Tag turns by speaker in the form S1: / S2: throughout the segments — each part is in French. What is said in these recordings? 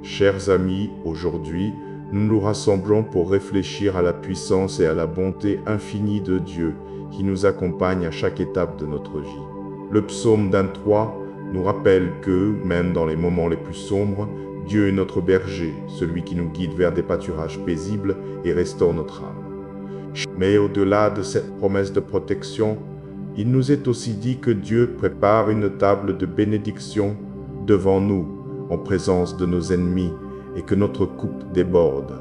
S1: Chers amis, aujourd'hui, nous nous rassemblons pour réfléchir à la puissance et à la bonté infinie de Dieu qui nous accompagne à chaque étape de notre vie. Le psaume 23 nous rappelle que, même dans les moments les plus sombres, Dieu est notre berger, celui qui nous guide vers des pâturages paisibles et restaure notre âme. Mais au-delà de cette promesse de protection, il nous est aussi dit que Dieu prépare une table de bénédiction devant nous, en présence de nos ennemis, et que notre coupe déborde.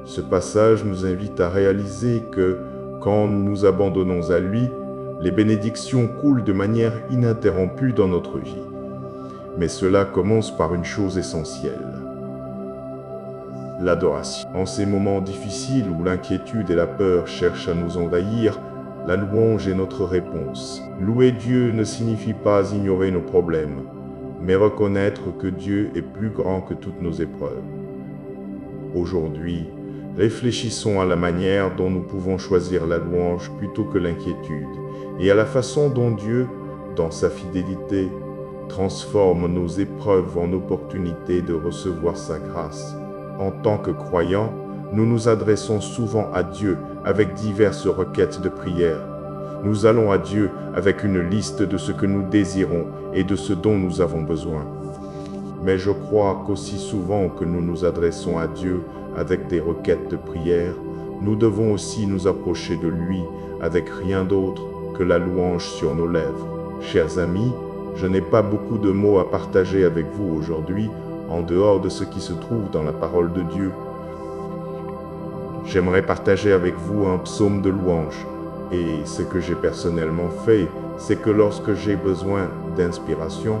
S1: Ce passage nous invite à réaliser que, quand nous nous abandonnons à lui, les bénédictions coulent de manière ininterrompue dans notre vie. Mais cela commence par une chose essentielle: l'adoration. En ces moments difficiles où l'inquiétude et la peur cherchent à nous envahir, la louange est notre réponse. Louer Dieu ne signifie pas ignorer nos problèmes, mais reconnaître que Dieu est plus grand que toutes nos épreuves. Aujourd'hui, réfléchissons à la manière dont nous pouvons choisir la louange plutôt que l'inquiétude, et à la façon dont Dieu, dans sa fidélité, transforme nos épreuves en opportunités de recevoir sa grâce. En tant que croyants, nous nous adressons souvent à Dieu avec diverses requêtes de prière. Nous allons à Dieu avec une liste de ce que nous désirons et de ce dont nous avons besoin. Mais je crois qu'aussi souvent que nous nous adressons à Dieu avec des requêtes de prière, nous devons aussi nous approcher de lui avec rien d'autre que la louange sur nos lèvres. Chers amis, je n'ai pas beaucoup de mots à partager avec vous aujourd'hui, en dehors de ce qui se trouve dans la parole de Dieu. J'aimerais partager avec vous un psaume de louange. Et ce que j'ai personnellement fait, c'est que lorsque j'ai besoin d'inspiration,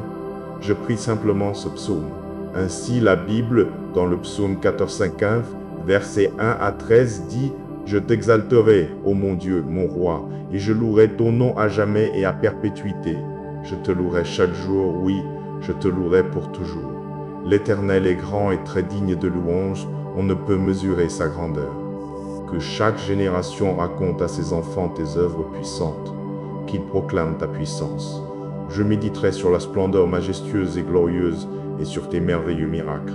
S1: je prie simplement ce psaume. Ainsi, la Bible, dans le psaume 14,15, versets 1 à 13, dit « Je t'exalterai, ô mon Dieu, mon roi, et je louerai ton nom à jamais et à perpétuité. Je te louerai chaque jour, oui, je te louerai pour toujours. L'Éternel est grand et très digne de louange, on ne peut mesurer sa grandeur. Que chaque génération raconte à ses enfants tes œuvres puissantes, qu'ils proclament ta puissance. Je méditerai sur la splendeur majestueuse et glorieuse et sur tes merveilleux miracles.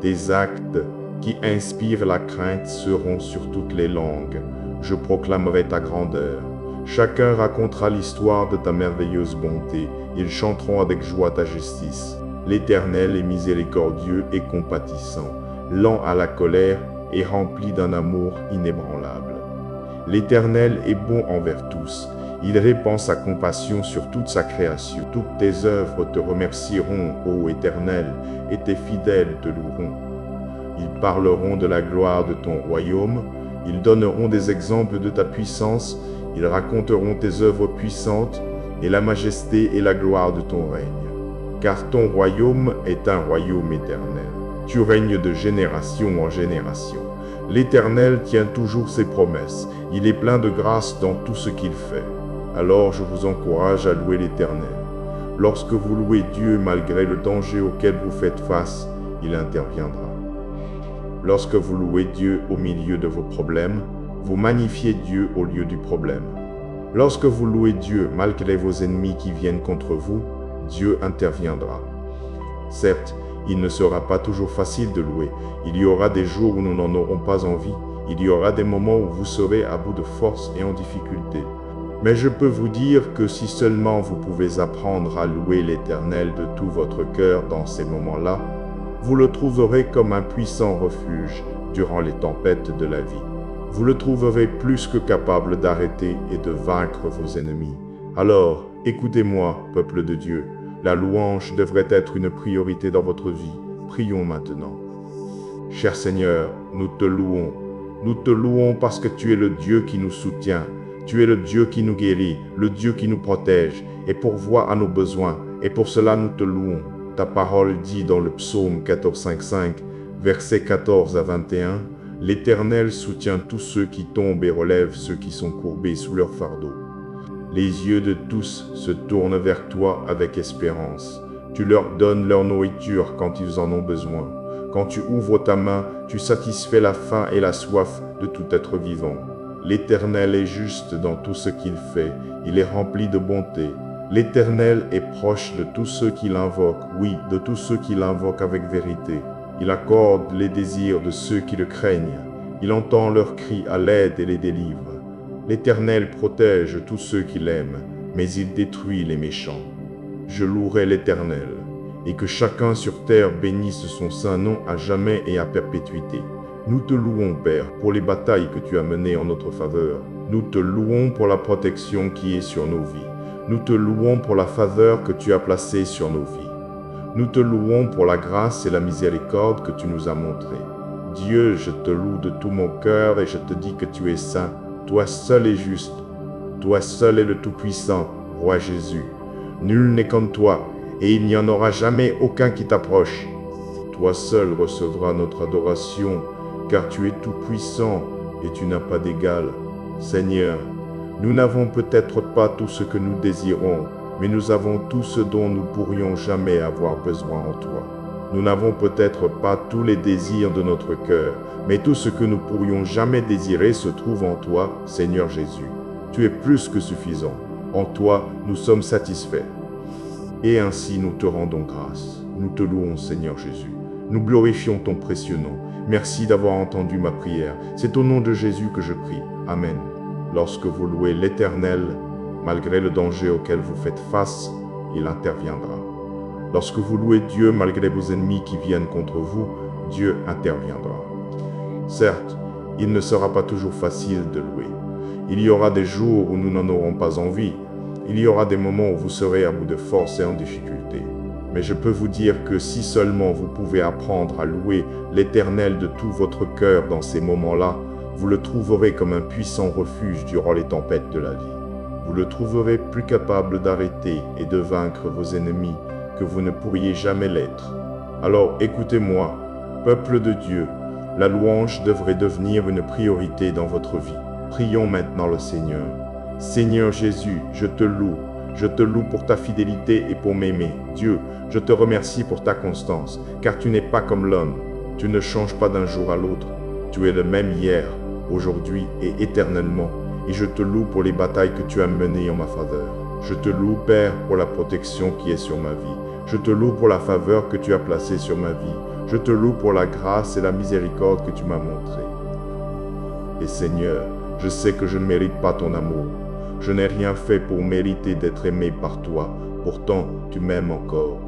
S1: Tes actes qui inspirent la crainte seront sur toutes les langues. Je proclamerai ta grandeur. Chacun racontera l'histoire de ta merveilleuse bonté. Ils chanteront avec joie ta justice. L'Éternel est miséricordieux et compatissant, lent à la colère et rempli d'un amour inébranlable. L'Éternel est bon envers tous. Il répand sa compassion sur toute sa création. Toutes tes œuvres te remercieront, ô Éternel, et tes fidèles te loueront. Ils parleront de la gloire de ton royaume, ils donneront des exemples de ta puissance, ils raconteront tes œuvres puissantes et la majesté et la gloire de ton règne. Car ton royaume est un royaume éternel. Tu règnes de génération en génération. L'Éternel tient toujours ses promesses. Il est plein de grâce dans tout ce qu'il fait. Alors je vous encourage à louer l'Éternel. Lorsque vous louez Dieu malgré le danger auquel vous faites face, il interviendra. Lorsque vous louez Dieu au milieu de vos problèmes, vous magnifiez Dieu au lieu du problème. Lorsque vous louez Dieu malgré vos ennemis qui viennent contre vous, Dieu interviendra. Certes, il ne sera pas toujours facile de louer. Il y aura des jours où nous n'en aurons pas envie. Il y aura des moments où vous serez à bout de force et en difficulté. Mais je peux vous dire que si seulement vous pouvez apprendre à louer l'Éternel de tout votre cœur dans ces moments-là, vous le trouverez comme un puissant refuge durant les tempêtes de la vie. Vous le trouverez plus que capable d'arrêter et de vaincre vos ennemis. Alors, écoutez-moi, peuple de Dieu. La louange devrait être une priorité dans votre vie. Prions maintenant. Cher Seigneur, nous te louons. Nous te louons parce que tu es le Dieu qui nous soutient. Tu es le Dieu qui nous guérit, le Dieu qui nous protège et pourvoit à nos besoins. Et pour cela, nous te louons. Ta parole dit dans le psaume 14,5, versets 14 à 21, « L'Éternel soutient tous ceux qui tombent et relève ceux qui sont courbés sous leur fardeau. Les yeux de tous se tournent vers toi avec espérance. Tu leur donnes leur nourriture quand ils en ont besoin. Quand tu ouvres ta main, tu satisfais la faim et la soif de tout être vivant. L'Éternel est juste dans tout ce qu'il fait. Il est rempli de bonté. L'Éternel est proche de tous ceux qui l'invoquent, oui, de tous ceux qui l'invoquent avec vérité. Il accorde les désirs de ceux qui le craignent. Il entend leurs cris à l'aide et les délivre. L'Éternel protège tous ceux qui l'aiment, mais il détruit les méchants. Je louerai l'Éternel, et que chacun sur terre bénisse son saint nom à jamais et à perpétuité. Nous te louons, Père, pour les batailles que tu as menées en notre faveur. Nous te louons pour la protection qui est sur nos vies. Nous te louons pour la faveur que tu as placée sur nos vies. Nous te louons pour la grâce et la miséricorde que tu nous as montrées. Dieu, je te loue de tout mon cœur et je te dis que tu es saint. Toi seul es juste. Toi seul es le Tout-Puissant, Roi Jésus. Nul n'est comme toi, et il n'y en aura jamais aucun qui t'approche. Toi seul recevras notre adoration, car tu es tout-puissant et tu n'as pas d'égal. Seigneur, nous n'avons peut-être pas tout ce que nous désirons, mais nous avons tout ce dont nous pourrions jamais avoir besoin en toi. Nous n'avons peut-être pas tous les désirs de notre cœur, mais tout ce que nous pourrions jamais désirer se trouve en toi, Seigneur Jésus. Tu es plus que suffisant. En toi, nous sommes satisfaits. Et ainsi nous te rendons grâce. Nous te louons, Seigneur Jésus. Nous glorifions ton précieux nom. Merci d'avoir entendu ma prière. C'est au nom de Jésus que je prie. Amen. Lorsque vous louez l'Éternel, malgré le danger auquel vous faites face, il interviendra. Lorsque vous louez Dieu malgré vos ennemis qui viennent contre vous, Dieu interviendra. Certes, il ne sera pas toujours facile de louer. Il y aura des jours où nous n'en aurons pas envie. Il y aura des moments où vous serez à bout de force et en difficulté. Mais je peux vous dire que si seulement vous pouvez apprendre à louer l'Éternel de tout votre cœur dans ces moments-là, vous le trouverez comme un puissant refuge durant les tempêtes de la vie. Vous le trouverez plus capable d'arrêter et de vaincre vos ennemis que vous ne pourriez jamais l'être. Alors écoutez-moi, peuple de Dieu, la louange devrait devenir une priorité dans votre vie. Prions maintenant le Seigneur. Seigneur Jésus, je te loue. Je te loue pour ta fidélité et pour m'aimer. Dieu, je te remercie pour ta constance, car tu n'es pas comme l'homme. Tu ne changes pas d'un jour à l'autre. Tu es le même hier, aujourd'hui et éternellement. Et je te loue pour les batailles que tu as menées en ma faveur. Je te loue, Père, pour la protection qui est sur ma vie. Je te loue pour la faveur que tu as placée sur ma vie. Je te loue pour la grâce et la miséricorde que tu m'as montrée. Et Seigneur, je sais que je ne mérite pas ton amour. Je n'ai rien fait pour mériter d'être aimé par toi. Pourtant, tu m'aimes encore.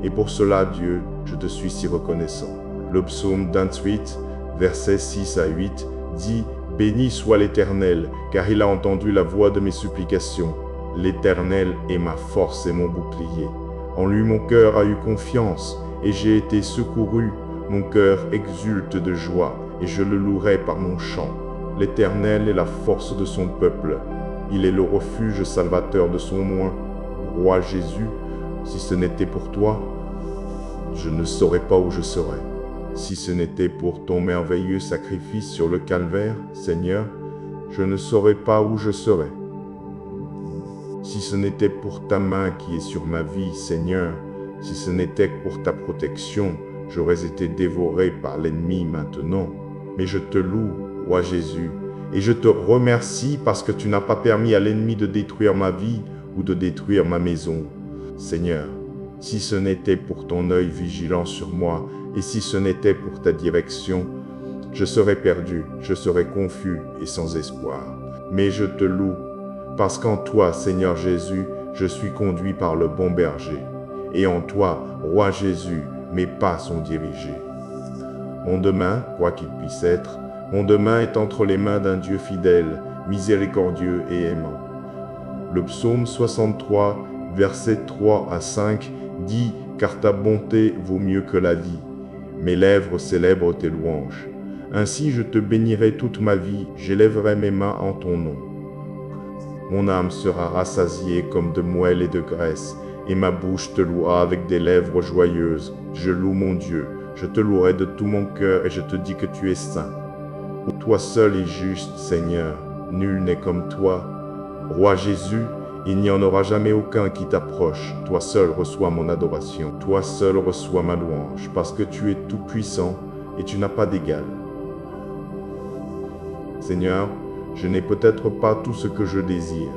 S1: Et pour cela, Dieu, je te suis si reconnaissant. Le psaume 28, versets 6 à 8, dit « Béni soit l'Éternel, car il a entendu la voix de mes supplications. L'Éternel est ma force et mon bouclier. En lui mon cœur a eu confiance, et j'ai été secouru. Mon cœur exulte de joie, et je le louerai par mon chant. L'Éternel est la force de son peuple. Il est le refuge salvateur de son oint. Roi Jésus, si ce n'était pour toi, je ne saurais pas où je serais. Si ce n'était pour ton merveilleux sacrifice sur le calvaire, Seigneur, je ne saurais pas où je serais. Si ce n'était pour ta main qui est sur ma vie, Seigneur, si ce n'était pour ta protection, j'aurais été dévoré par l'ennemi maintenant. Mais je te loue, Roi Jésus, et je te remercie parce que tu n'as pas permis à l'ennemi de détruire ma vie ou de détruire ma maison. Seigneur, si ce n'était pour ton œil vigilant sur moi et si ce n'était pour ta direction, je serais perdu, je serais confus et sans espoir. Mais je te loue parce qu'en toi, Seigneur Jésus, je suis conduit par le bon berger. Et en toi, Roi Jésus, mes pas sont dirigés. Mon demain, quoi qu'il puisse être, mon demain est entre les mains d'un Dieu fidèle, miséricordieux et aimant. Le psaume 63, versets 3 à 5 dit « Car ta bonté vaut mieux que la vie. Mes lèvres célèbrent tes louanges. Ainsi je te bénirai toute ma vie, j'élèverai mes mains en ton nom. Mon âme sera rassasiée comme de moelle et de graisse, et ma bouche te louera avec des lèvres joyeuses. Je loue mon Dieu, je te louerai de tout mon cœur et je te dis que tu es saint. Toi seul es juste, Seigneur, nul n'est comme toi. Roi Jésus, il n'y en aura jamais aucun qui t'approche. Toi seul reçois mon adoration. Toi seul reçois ma louange, parce que tu es tout puissant et tu n'as pas d'égal. Seigneur, je n'ai peut-être pas tout ce que je désire,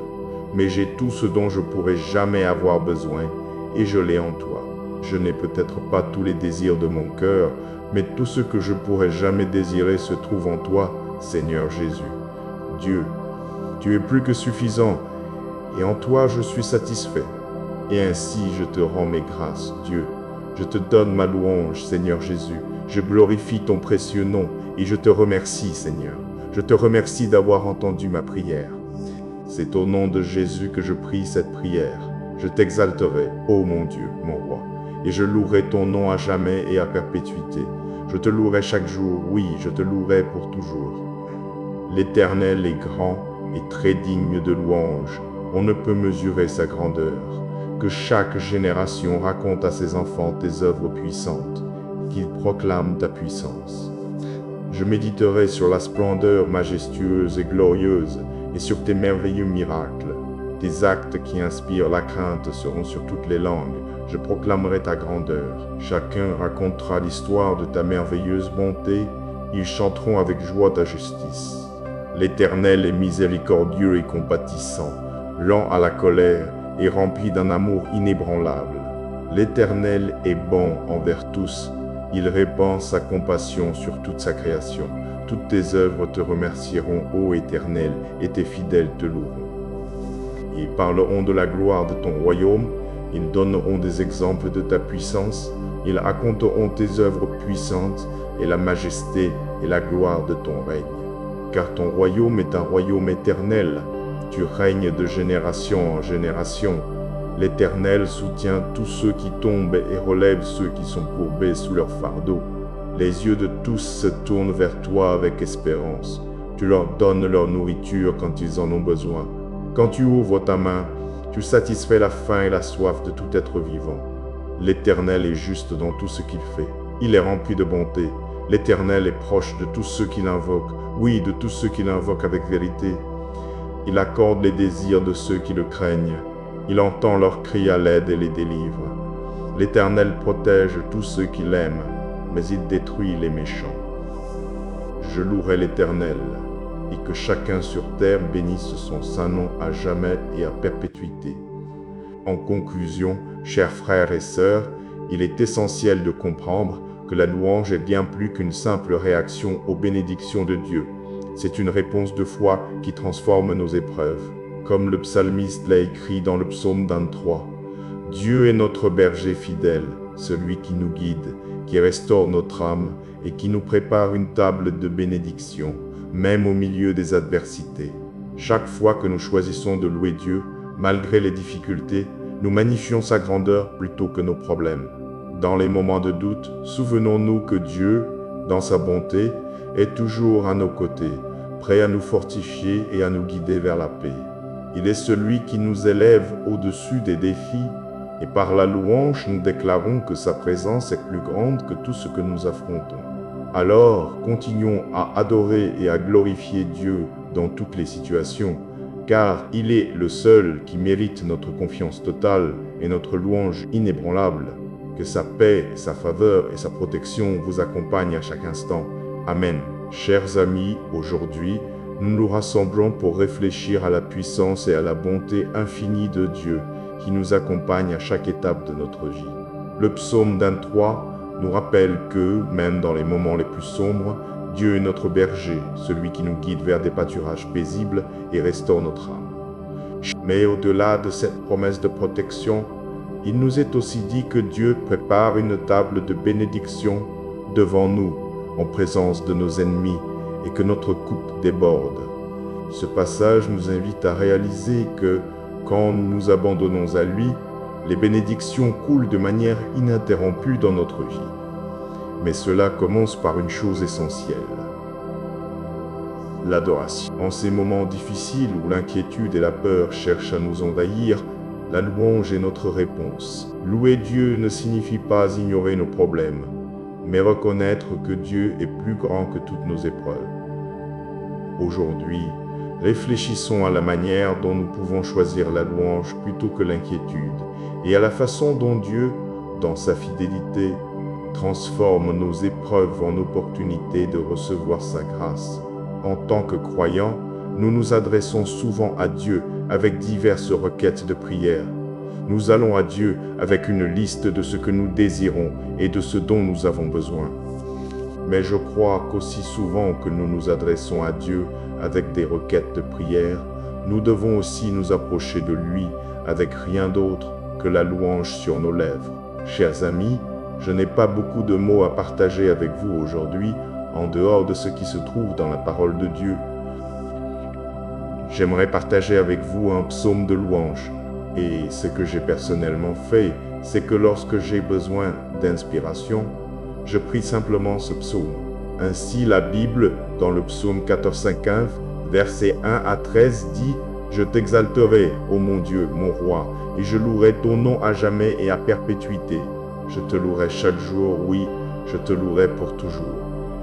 S1: mais j'ai tout ce dont je pourrais jamais avoir besoin, et je l'ai en toi. Je n'ai peut-être pas tous les désirs de mon cœur, mais tout ce que je pourrais jamais désirer se trouve en toi, Seigneur Jésus. Dieu, tu es plus que suffisant, et en toi je suis satisfait. Et ainsi je te rends mes grâces, Dieu. Je te donne ma louange, Seigneur Jésus. Je glorifie ton précieux nom, et je te remercie, Seigneur. Je te remercie d'avoir entendu ma prière. C'est au nom de Jésus que je prie cette prière. Je t'exalterai, ô mon Dieu, mon roi, et je louerai ton nom à jamais et à perpétuité. Je te louerai chaque jour, oui, je te louerai pour toujours. L'Éternel est grand et très digne de louange. On ne peut mesurer sa grandeur. Que chaque génération raconte à ses enfants tes œuvres puissantes, qu'ils proclament ta puissance. Je méditerai sur la splendeur majestueuse et glorieuse et sur tes merveilleux miracles. Tes actes qui inspirent la crainte seront sur toutes les langues. Je proclamerai ta grandeur. Chacun racontera l'histoire de ta merveilleuse bonté. Ils chanteront avec joie ta justice. L'Éternel est miséricordieux et compatissant, lent à la colère et rempli d'un amour inébranlable. L'Éternel est bon envers tous. Il répand sa compassion sur toute sa création. Toutes tes œuvres te remercieront, ô Éternel, et tes fidèles te loueront. Ils parleront de la gloire de ton royaume, ils donneront des exemples de ta puissance, ils raconteront tes œuvres puissantes et la majesté et la gloire de ton règne. Car ton royaume est un royaume éternel, tu règnes de génération en génération. L'Éternel soutient tous ceux qui tombent et relève ceux qui sont courbés sous leur fardeau. Les yeux de tous se tournent vers toi avec espérance. Tu leur donnes leur nourriture quand ils en ont besoin. Quand tu ouvres ta main, tu satisfais la faim et la soif de tout être vivant. L'Éternel est juste dans tout ce qu'il fait. Il est rempli de bonté. L'Éternel est proche de tous ceux qui l'invoquent. Oui, de tous ceux qui l'invoquent avec vérité. Il accorde les désirs de ceux qui le craignent. Il entend leurs cris à l'aide et les délivre. L'Éternel protège tous ceux qui l'aiment, mais il détruit les méchants. Je louerai l'Éternel, et que chacun sur terre bénisse son saint nom à jamais et à perpétuité. En conclusion, chers frères et sœurs, il est essentiel de comprendre que la louange est bien plus qu'une simple réaction aux bénédictions de Dieu. C'est une réponse de foi qui transforme nos épreuves. Comme le psalmiste l'a écrit dans le psaume 23, « Dieu est notre berger fidèle, celui qui nous guide, qui restaure notre âme et qui nous prépare une table de bénédiction, même au milieu des adversités. » Chaque fois que nous choisissons de louer Dieu, malgré les difficultés, nous magnifions sa grandeur plutôt que nos problèmes. Dans les moments de doute, souvenons-nous que Dieu, dans sa bonté, est toujours à nos côtés, prêt à nous fortifier et à nous guider vers la paix. Il est celui qui nous élève au-dessus des défis, et par la louange, nous déclarons que sa présence est plus grande que tout ce que nous affrontons. Alors, continuons à adorer et à glorifier Dieu dans toutes les situations, car il est le seul qui mérite notre confiance totale et notre louange inébranlable. Que sa paix, sa faveur et sa protection vous accompagnent à chaque instant. Amen. Chers amis, aujourd'hui, nous nous rassemblons pour réfléchir à la puissance et à la bonté infinie de Dieu qui nous accompagne à chaque étape de notre vie. Le psaume 23 nous rappelle que, même dans les moments les plus sombres, Dieu est notre berger, celui qui nous guide vers des pâturages paisibles et restaure notre âme. Mais au-delà de cette promesse de protection, il nous est aussi dit que Dieu prépare une table de bénédiction devant nous, en présence de nos ennemis, et que notre coupe déborde. Ce passage nous invite à réaliser que, quand nous nous abandonnons à lui, les bénédictions coulent de manière ininterrompue dans notre vie. Mais cela commence par une chose essentielle, l'adoration. En ces moments difficiles où l'inquiétude et la peur cherchent à nous envahir, la louange est notre réponse. Louer Dieu ne signifie pas ignorer nos problèmes, mais reconnaître que Dieu est plus grand que toutes nos épreuves. Aujourd'hui, réfléchissons à la manière dont nous pouvons choisir la louange plutôt que l'inquiétude, et à la façon dont Dieu, dans sa fidélité, transforme nos épreuves en opportunités de recevoir sa grâce. En tant que croyants, nous nous adressons souvent à Dieu avec diverses requêtes de prière. Nous allons à Dieu avec une liste de ce que nous désirons et de ce dont nous avons besoin. Mais je crois qu'aussi souvent que nous nous adressons à Dieu avec des requêtes de prière, nous devons aussi nous approcher de lui avec rien d'autre que la louange sur nos lèvres. Chers amis, je n'ai pas beaucoup de mots à partager avec vous aujourd'hui, en dehors de ce qui se trouve dans la parole de Dieu. J'aimerais partager avec vous un psaume de louange. Et ce que j'ai personnellement fait, c'est que lorsque j'ai besoin d'inspiration, je prie simplement ce psaume. Ainsi, la Bible, dans le psaume 14,15, versets 1 à 13, dit « Je t'exalterai, ô mon Dieu, mon roi, et je louerai ton nom à jamais et à perpétuité. Je te louerai chaque jour, oui, je te louerai pour toujours.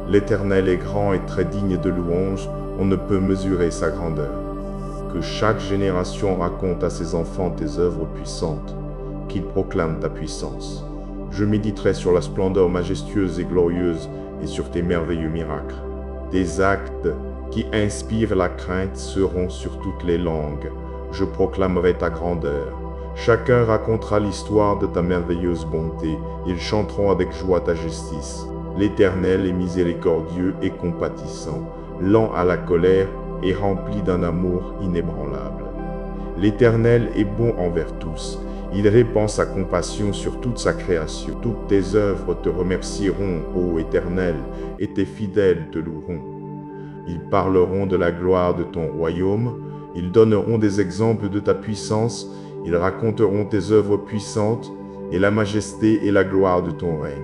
S1: L'Éternel est grand et très digne de louange, on ne peut mesurer sa grandeur. Que chaque génération raconte à ses enfants tes œuvres puissantes, qu'ils proclament ta puissance. Je méditerai sur la splendeur majestueuse et glorieuse et sur tes merveilleux miracles. Tes actes qui inspirent la crainte seront sur toutes les langues. Je proclamerai ta grandeur. Chacun racontera l'histoire de ta merveilleuse bonté. Ils chanteront avec joie ta justice. L'Éternel est miséricordieux et compatissant, lent à la colère et rempli d'un amour inébranlable. L'Éternel est bon envers tous. Il répand sa compassion sur toute sa création. Toutes tes œuvres te remercieront, ô Éternel, et tes fidèles te loueront. Ils parleront de la gloire de ton royaume, ils donneront des exemples de ta puissance, ils raconteront tes œuvres puissantes et la majesté et la gloire de ton règne.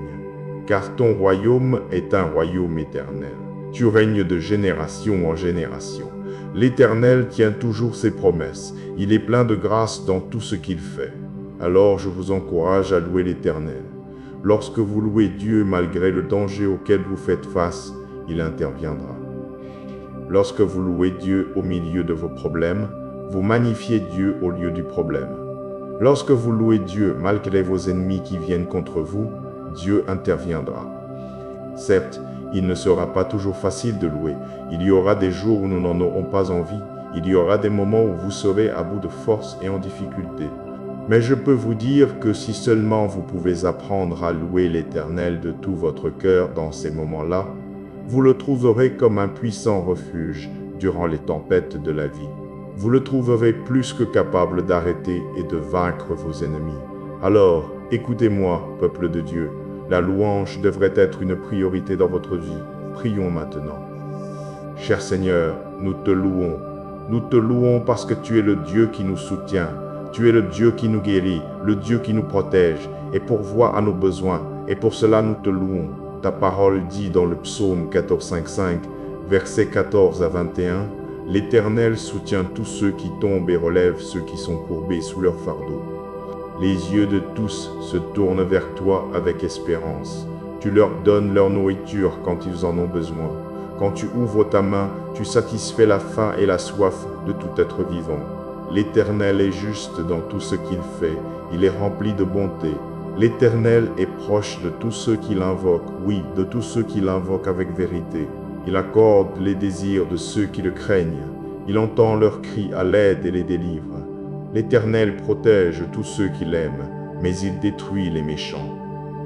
S1: Car ton royaume est un royaume éternel. Tu règnes de génération en génération. L'Éternel tient toujours ses promesses. Il est plein de grâce dans tout ce qu'il fait. Alors je vous encourage à louer l'Éternel. Lorsque vous louez Dieu malgré le danger auquel vous faites face, il interviendra. Lorsque vous louez Dieu au milieu de vos problèmes, vous magnifiez Dieu au lieu du problème. Lorsque vous louez Dieu malgré vos ennemis qui viennent contre vous, Dieu interviendra. Certes, il ne sera pas toujours facile de louer. Il y aura des jours où nous n'en aurons pas envie. Il y aura des moments où vous serez à bout de force et en difficulté. Mais je peux vous dire que si seulement vous pouvez apprendre à louer l'Éternel de tout votre cœur dans ces moments-là, vous le trouverez comme un puissant refuge durant les tempêtes de la vie. Vous le trouverez plus que capable d'arrêter et de vaincre vos ennemis. Alors, écoutez-moi, peuple de Dieu. La louange devrait être une priorité dans votre vie. Prions maintenant. Cher Seigneur, nous te louons. Nous te louons parce que tu es le Dieu qui nous soutient. Tu es le Dieu qui nous guérit, le Dieu qui nous protège et pourvoit à nos besoins. Et pour cela, nous te louons. Ta parole dit dans le psaume 14,5, versets 14 à 21, « L'Éternel soutient tous ceux qui tombent et relève ceux qui sont courbés sous leur fardeau. Les yeux de tous se tournent vers toi avec espérance. Tu leur donnes leur nourriture quand ils en ont besoin. Quand tu ouvres ta main, tu satisfais la faim et la soif de tout être vivant. L'Éternel est juste dans tout ce qu'il fait. Il est rempli de bonté. L'Éternel est proche de tous ceux qui l'invoquent, oui, de tous ceux qui l'invoquent avec vérité. Il accorde les désirs de ceux qui le craignent. Il entend leurs cris à l'aide et les délivre. L'Éternel protège tous ceux qui l'aiment, mais il détruit les méchants.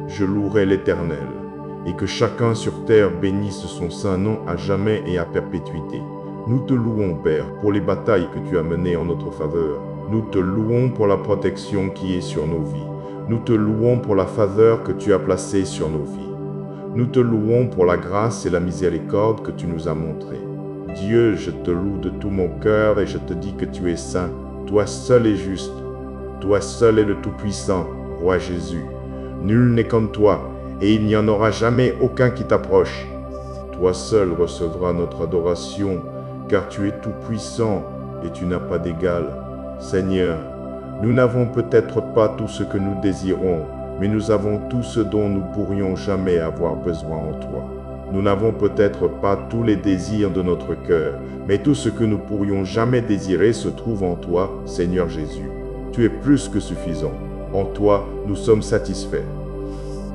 S1: Je louerai l'Éternel, et que chacun sur terre bénisse son saint nom à jamais et à perpétuité. Nous te louons, Père, pour les batailles que tu as menées en notre faveur. Nous te louons pour la protection qui est sur nos vies. Nous te louons pour la faveur que tu as placée sur nos vies. Nous te louons pour la grâce et la miséricorde que tu nous as montrées. Dieu, je te loue de tout mon cœur et je te dis que tu es saint. Toi seul est juste. Toi seul est le Tout-Puissant, Roi Jésus. Nul n'est comme toi, et il n'y en aura jamais aucun qui t'approche. Toi seul recevras notre adoration, car tu es tout-puissant et tu n'as pas d'égal. Seigneur, nous n'avons peut-être pas tout ce que nous désirons, mais nous avons tout ce dont nous pourrions jamais avoir besoin en toi. Nous n'avons peut-être pas tous les désirs de notre cœur, mais tout ce que nous pourrions jamais désirer se trouve en toi, Seigneur Jésus. Tu es plus que suffisant. En toi, nous sommes satisfaits.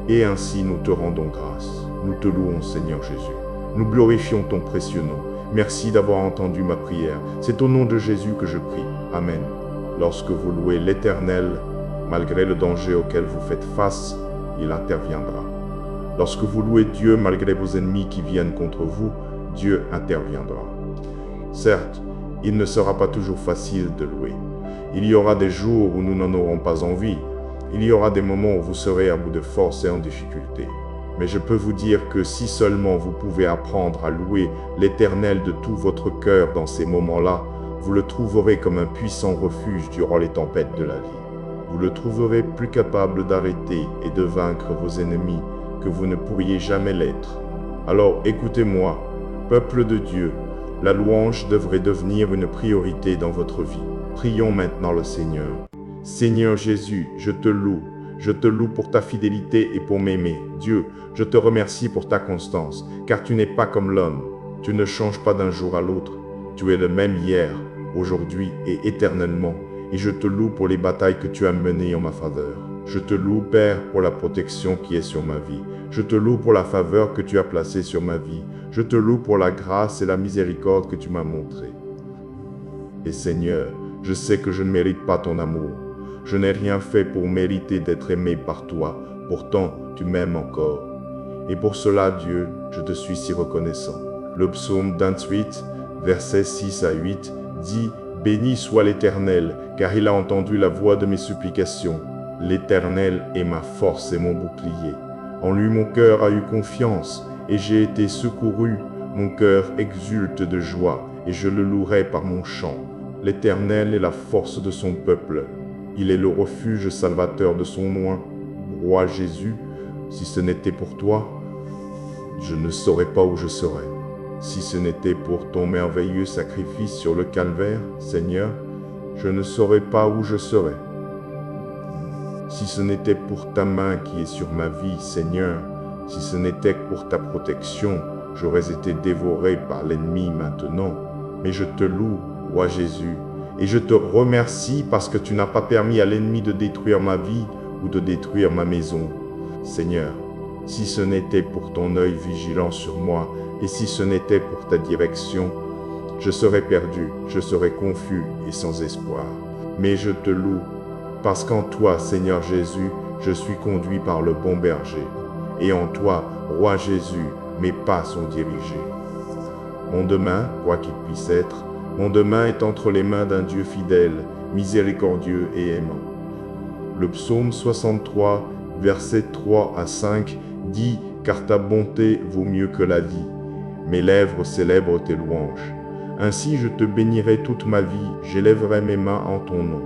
S1: Et ainsi nous te rendons grâce. Nous te louons, Seigneur Jésus. Nous glorifions ton précieux nom. Merci d'avoir entendu ma prière. C'est au nom de Jésus que je prie. Amen. Lorsque vous louez l'Éternel, malgré le danger auquel vous faites face, il interviendra. Lorsque vous louez Dieu malgré vos ennemis qui viennent contre vous, Dieu interviendra. Certes, il ne sera pas toujours facile de louer. Il y aura des jours où nous n'en aurons pas envie. Il y aura des moments où vous serez à bout de force et en difficulté. Mais je peux vous dire que si seulement vous pouvez apprendre à louer l'Éternel de tout votre cœur dans ces moments-là, vous le trouverez comme un puissant refuge durant les tempêtes de la vie. Vous le trouverez plus capable d'arrêter et de vaincre vos ennemis que vous ne pourriez jamais l'être. Alors écoutez-moi, peuple de Dieu, la louange devrait devenir une priorité dans votre vie. Prions maintenant le Seigneur. Seigneur Jésus, je te loue pour ta fidélité et pour m'aimer. Dieu, je te remercie pour ta constance, car tu n'es pas comme l'homme. Tu ne changes pas d'un jour à l'autre. Tu es le même hier, aujourd'hui et éternellement. Et je te loue pour les batailles que tu as menées en ma faveur. Je te loue, Père, pour la protection qui est sur ma vie. Je te loue pour la faveur que tu as placée sur ma vie. Je te loue pour la grâce et la miséricorde que tu m'as montrée. Et Seigneur, je sais que je ne mérite pas ton amour. Je n'ai rien fait pour mériter d'être aimé par toi. Pourtant, tu m'aimes encore. Et pour cela, Dieu, je te suis si reconnaissant. Le psaume 28, versets 6 à 8, dit « Béni soit l'Éternel, car il a entendu la voix de mes supplications. L'Éternel est ma force et mon bouclier. En lui mon cœur a eu confiance, et j'ai été secouru. Mon cœur exulte de joie, et je le louerai par mon chant. L'Éternel est la force de son peuple. Il est le refuge salvateur de son oint. Roi Jésus, si ce n'était pour toi, je ne saurais pas où je serais. Si ce n'était pour ton merveilleux sacrifice sur le calvaire, Seigneur, je ne saurais pas où je serais. Si ce n'était pour ta main qui est sur ma vie, Seigneur, si ce n'était pour ta protection, j'aurais été dévoré par l'ennemi maintenant. Mais je te loue, Roi Jésus, et je te remercie parce que tu n'as pas permis à l'ennemi de détruire ma vie ou de détruire ma maison. Seigneur, si ce n'était pour ton œil vigilant sur moi, et si ce n'était pour ta direction, je serais perdu, je serais confus et sans espoir. Mais je te loue, parce qu'en toi, Seigneur Jésus, je suis conduit par le bon berger. Et en toi, Roi Jésus, mes pas sont dirigés. Mon demain, quoi qu'il puisse être, mon demain est entre les mains d'un Dieu fidèle, miséricordieux et aimant. Le psaume 63, versets 3 à 5, dit « Car ta bonté vaut mieux que la vie. Mes lèvres célèbrent tes louanges. Ainsi je te bénirai toute ma vie, j'élèverai mes mains en ton nom.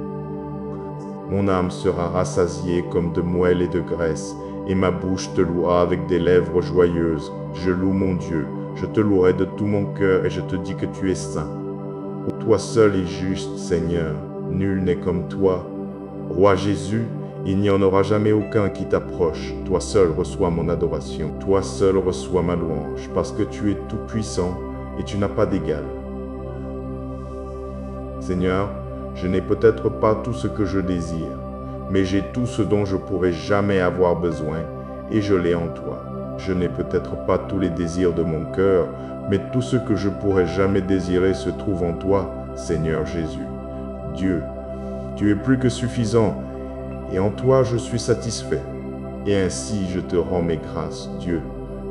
S1: Mon âme sera rassasiée comme de moelle et de graisse, et ma bouche te louera avec des lèvres joyeuses. Je loue mon Dieu, je te louerai de tout mon cœur, et je te dis que tu es saint. Toi seul est juste, Seigneur, nul n'est comme toi. Roi Jésus, il n'y en aura jamais aucun qui t'approche. Toi seul reçois mon adoration. Toi seul reçois ma louange, parce que tu es tout puissant et tu n'as pas d'égal. Seigneur, je n'ai peut-être pas tout ce que je désire, mais j'ai tout ce dont je pourrais jamais avoir besoin, et je l'ai en toi. Je n'ai peut-être pas tous les désirs de mon cœur, mais tout ce que je pourrais jamais désirer se trouve en toi, Seigneur Jésus. Dieu, tu es plus que suffisant, et en toi je suis satisfait. Et ainsi je te rends mes grâces, Dieu.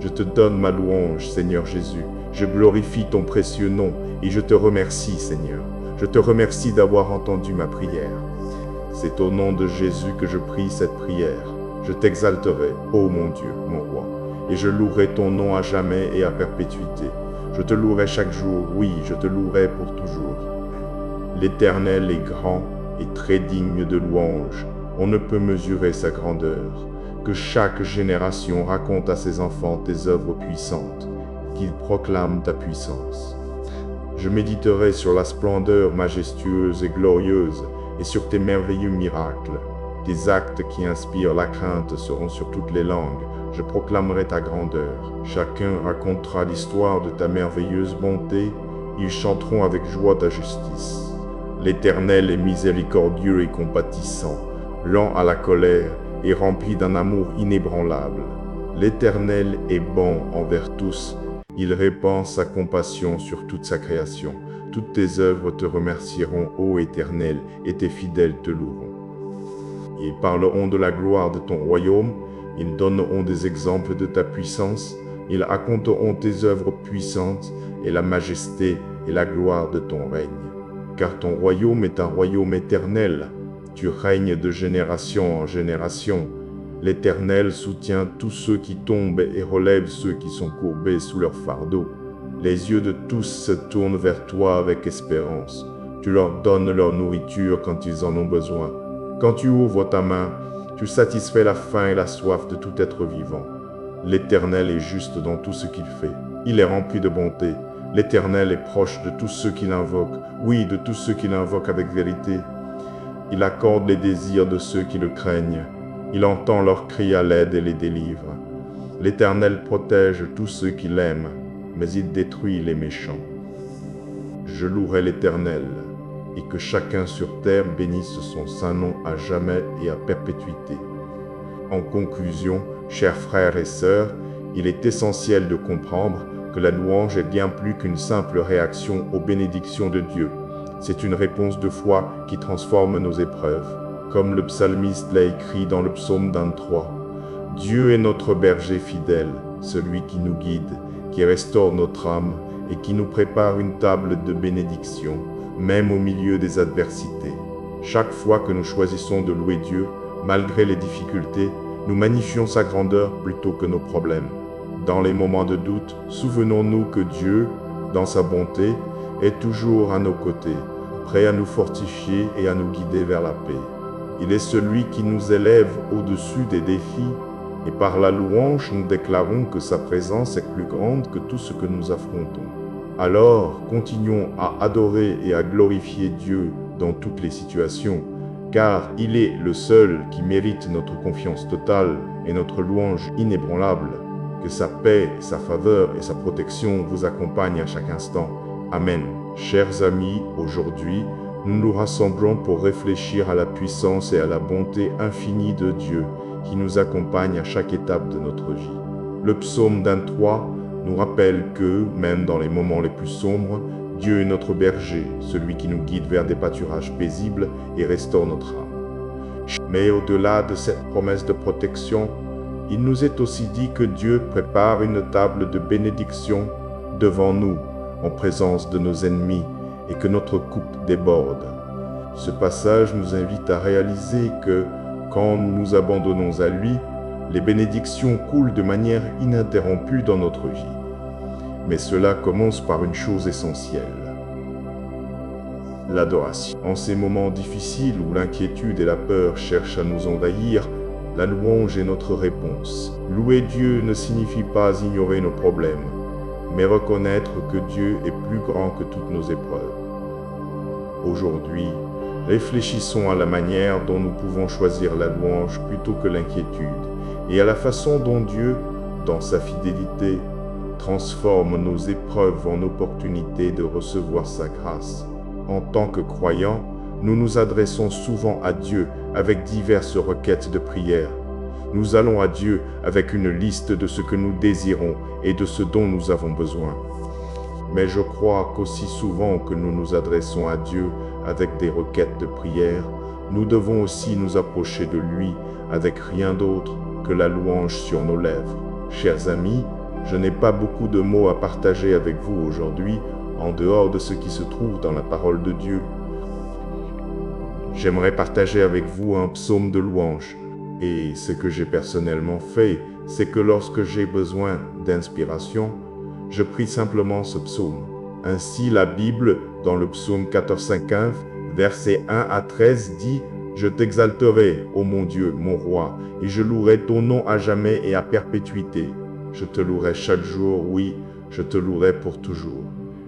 S1: Je te donne ma louange, Seigneur Jésus. Je glorifie ton précieux nom, et je te remercie, Seigneur. Je te remercie d'avoir entendu ma prière. C'est au nom de Jésus que je prie cette prière. Je t'exalterai, ô mon Dieu, mon roi, et je louerai ton nom à jamais et à perpétuité. Je te louerai chaque jour, oui, je te louerai pour toujours. L'Éternel est grand et très digne de louange. On ne peut mesurer sa grandeur. Que chaque génération raconte à ses enfants tes œuvres puissantes, qu'ils proclament ta puissance. Je méditerai sur la splendeur majestueuse et glorieuse et sur tes merveilleux miracles. Tes actes qui inspirent la crainte seront sur toutes les langues. Je proclamerai ta grandeur. Chacun racontera l'histoire de ta merveilleuse bonté. Ils chanteront avec joie ta justice. L'Éternel est miséricordieux et compatissant, lent à la colère et rempli d'un amour inébranlable. L'Éternel est bon envers tous. Il répand sa compassion sur toute sa création. Toutes tes œuvres te remercieront, ô Éternel, et tes fidèles te loueront. Ils parleront de la gloire de ton royaume, Ils donneront des exemples de ta puissance, ils raconteront tes œuvres puissantes et la majesté et la gloire de ton règne. Car ton royaume est un royaume éternel, tu règnes de génération en génération. L'Éternel soutient tous ceux qui tombent et relève ceux qui sont courbés sous leur fardeau. Les yeux de tous se tournent vers toi avec espérance. Tu leur donnes leur nourriture quand ils en ont besoin. Quand tu ouvres ta main, tu satisfais la faim et la soif de tout être vivant. L'Éternel est juste dans tout ce qu'il fait. Il est rempli de bonté. L'Éternel est proche de tous ceux qui l'invoquent. Oui, de tous ceux qui l'invoquent avec vérité. Il accorde les désirs de ceux qui le craignent. Il entend leurs cris à l'aide et les délivre. L'Éternel protège tous ceux qui l'aiment, mais il détruit les méchants. Je louerai l'Éternel, et que chacun sur terre bénisse son saint nom à jamais et à perpétuité. En conclusion, chers frères et sœurs, il est essentiel de comprendre que la louange est bien plus qu'une simple réaction aux bénédictions de Dieu. C'est une réponse de foi qui transforme nos épreuves. Comme le psalmiste l'a écrit dans le psaume 23, « Dieu est notre berger fidèle, celui qui nous guide, qui restaure notre âme et qui nous prépare une table de bénédiction, même au milieu des adversités. » Chaque fois que nous choisissons de louer Dieu, malgré les difficultés, nous magnifions sa grandeur plutôt que nos problèmes. Dans les moments de doute, souvenons-nous que Dieu, dans sa bonté, est toujours à nos côtés, prêt à nous fortifier et à nous guider vers la paix. Il est celui qui nous élève au-dessus des défis, et par la louange, nous déclarons que sa présence est plus grande que tout ce que nous affrontons. Alors, continuons à adorer et à glorifier Dieu dans toutes les situations, car il est le seul qui mérite notre confiance totale et notre louange inébranlable. Que sa paix, sa faveur et sa protection vous accompagnent à chaque instant. Amen. Chers amis, aujourd'hui, nous nous rassemblons pour réfléchir à la puissance et à la bonté infinie de Dieu qui nous accompagne à chaque étape de notre vie. Le psaume 23 nous rappelle que, même dans les moments les plus sombres, Dieu est notre berger, celui qui nous guide vers des pâturages paisibles et restaure notre âme. Mais au-delà de cette promesse de protection, il nous est aussi dit que Dieu prépare une table de bénédiction devant nous, en présence de nos ennemis, et que notre coupe déborde. Ce passage nous invite à réaliser que, quand nous nous abandonnons à lui, les bénédictions coulent de manière ininterrompue dans notre vie. Mais cela commence par une chose essentielle, l'adoration. En ces moments difficiles où l'inquiétude et la peur cherchent à nous envahir, la louange est notre réponse. Louer Dieu ne signifie pas ignorer nos problèmes, mais reconnaître que Dieu est plus grand que toutes nos épreuves. Aujourd'hui, réfléchissons à la manière dont nous pouvons choisir la louange plutôt que l'inquiétude, et à la façon dont Dieu, dans sa fidélité, transforme nos épreuves en opportunités de recevoir sa grâce. En tant que croyants, nous nous adressons souvent à Dieu avec diverses requêtes de prière. Nous allons à Dieu avec une liste de ce que nous désirons et de ce dont nous avons besoin. Mais je crois qu'aussi souvent que nous nous adressons à Dieu avec des requêtes de prière, nous devons aussi nous approcher de lui avec rien d'autre que la louange sur nos lèvres. Chers amis, je n'ai pas beaucoup de mots à partager avec vous aujourd'hui, en dehors de ce qui se trouve dans la parole de Dieu. J'aimerais partager avec vous un psaume de louange. Et ce que j'ai personnellement fait, c'est que lorsque j'ai besoin d'inspiration, je prie simplement ce psaume. Ainsi, la Bible, dans le psaume 14,15, versets 1 à 13, dit « Je t'exalterai, ô mon Dieu, mon roi, et je louerai ton nom à jamais et à perpétuité. Je te louerai chaque jour, oui, je te louerai pour toujours.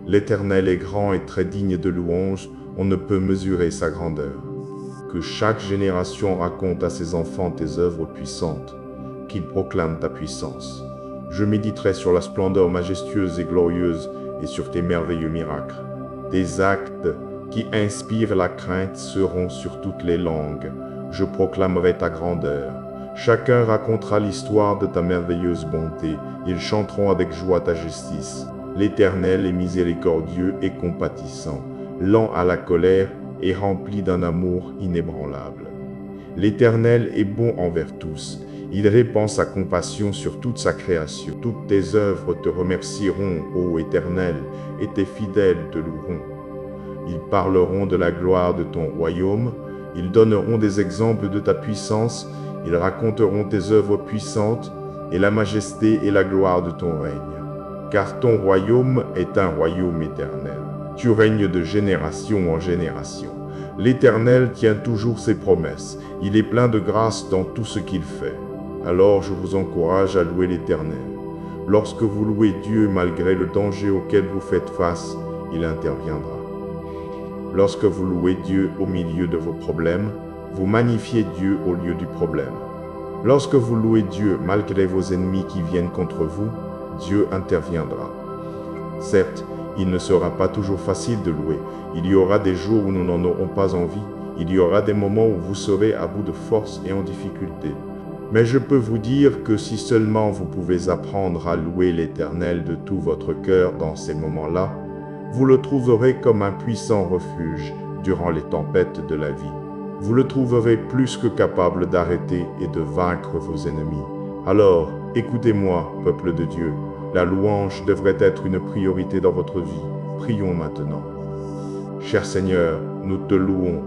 S1: L'Éternel est grand et très digne de louange, on ne peut mesurer sa grandeur. Que chaque génération raconte à ses enfants tes œuvres puissantes, qu'ils proclament ta puissance. Je méditerai sur la splendeur majestueuse et glorieuse et sur tes merveilleux miracles. Tes actes qui inspirent la crainte seront sur toutes les langues. Je proclamerai ta grandeur. Chacun racontera l'histoire de ta merveilleuse bonté. Ils chanteront avec joie ta justice. L'Éternel est miséricordieux et compatissant, lent à la colère et rempli d'un amour inébranlable. L'Éternel est bon envers tous. Il répand sa compassion sur toute sa création. Toutes tes œuvres te remercieront, ô Éternel, et tes fidèles te loueront. Ils parleront de la gloire de ton royaume, ils donneront des exemples de ta puissance, ils raconteront tes œuvres puissantes et la majesté et la gloire de ton règne. Car ton royaume est un royaume éternel. Tu règnes de génération en génération. L'Éternel tient toujours ses promesses. Il est plein de grâce dans tout ce qu'il fait. Alors je vous encourage à louer l'Éternel. Lorsque vous louez Dieu malgré le danger auquel vous faites face, il interviendra. Lorsque vous louez Dieu au milieu de vos problèmes, vous magnifiez Dieu au lieu du problème. Lorsque vous louez Dieu malgré vos ennemis qui viennent contre vous, Dieu interviendra. Certes, il ne sera pas toujours facile de louer. Il y aura des jours où nous n'en aurons pas envie. Il y aura des moments où vous serez à bout de force et en difficulté. Mais je peux vous dire que si seulement vous pouvez apprendre à louer l'Éternel de tout votre cœur dans ces moments-là, vous le trouverez comme un puissant refuge durant les tempêtes de la vie. Vous le trouverez plus que capable d'arrêter et de vaincre vos ennemis. Alors, écoutez-moi, peuple de Dieu, la louange devrait être une priorité dans votre vie. Prions maintenant. Cher Seigneur, nous te louons.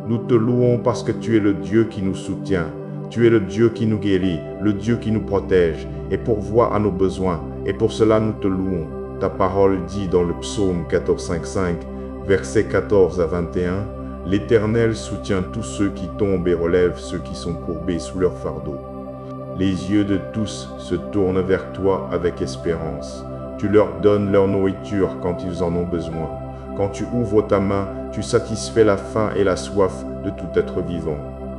S1: Nous te louons parce que tu es le Dieu qui nous soutient. Tu es le Dieu qui nous guérit, le Dieu qui nous protège et pourvoit à nos besoins. Et pour cela, nous te louons. Ta parole dit dans le psaume 14,5, versets 14 à 21, « L'Éternel soutient tous ceux qui tombent et relève ceux qui sont courbés sous leur fardeau. Les yeux de tous se tournent vers toi avec espérance. Tu leur donnes leur nourriture quand ils en ont besoin. Quand tu ouvres ta main, tu satisfais la faim et la soif de tout être vivant.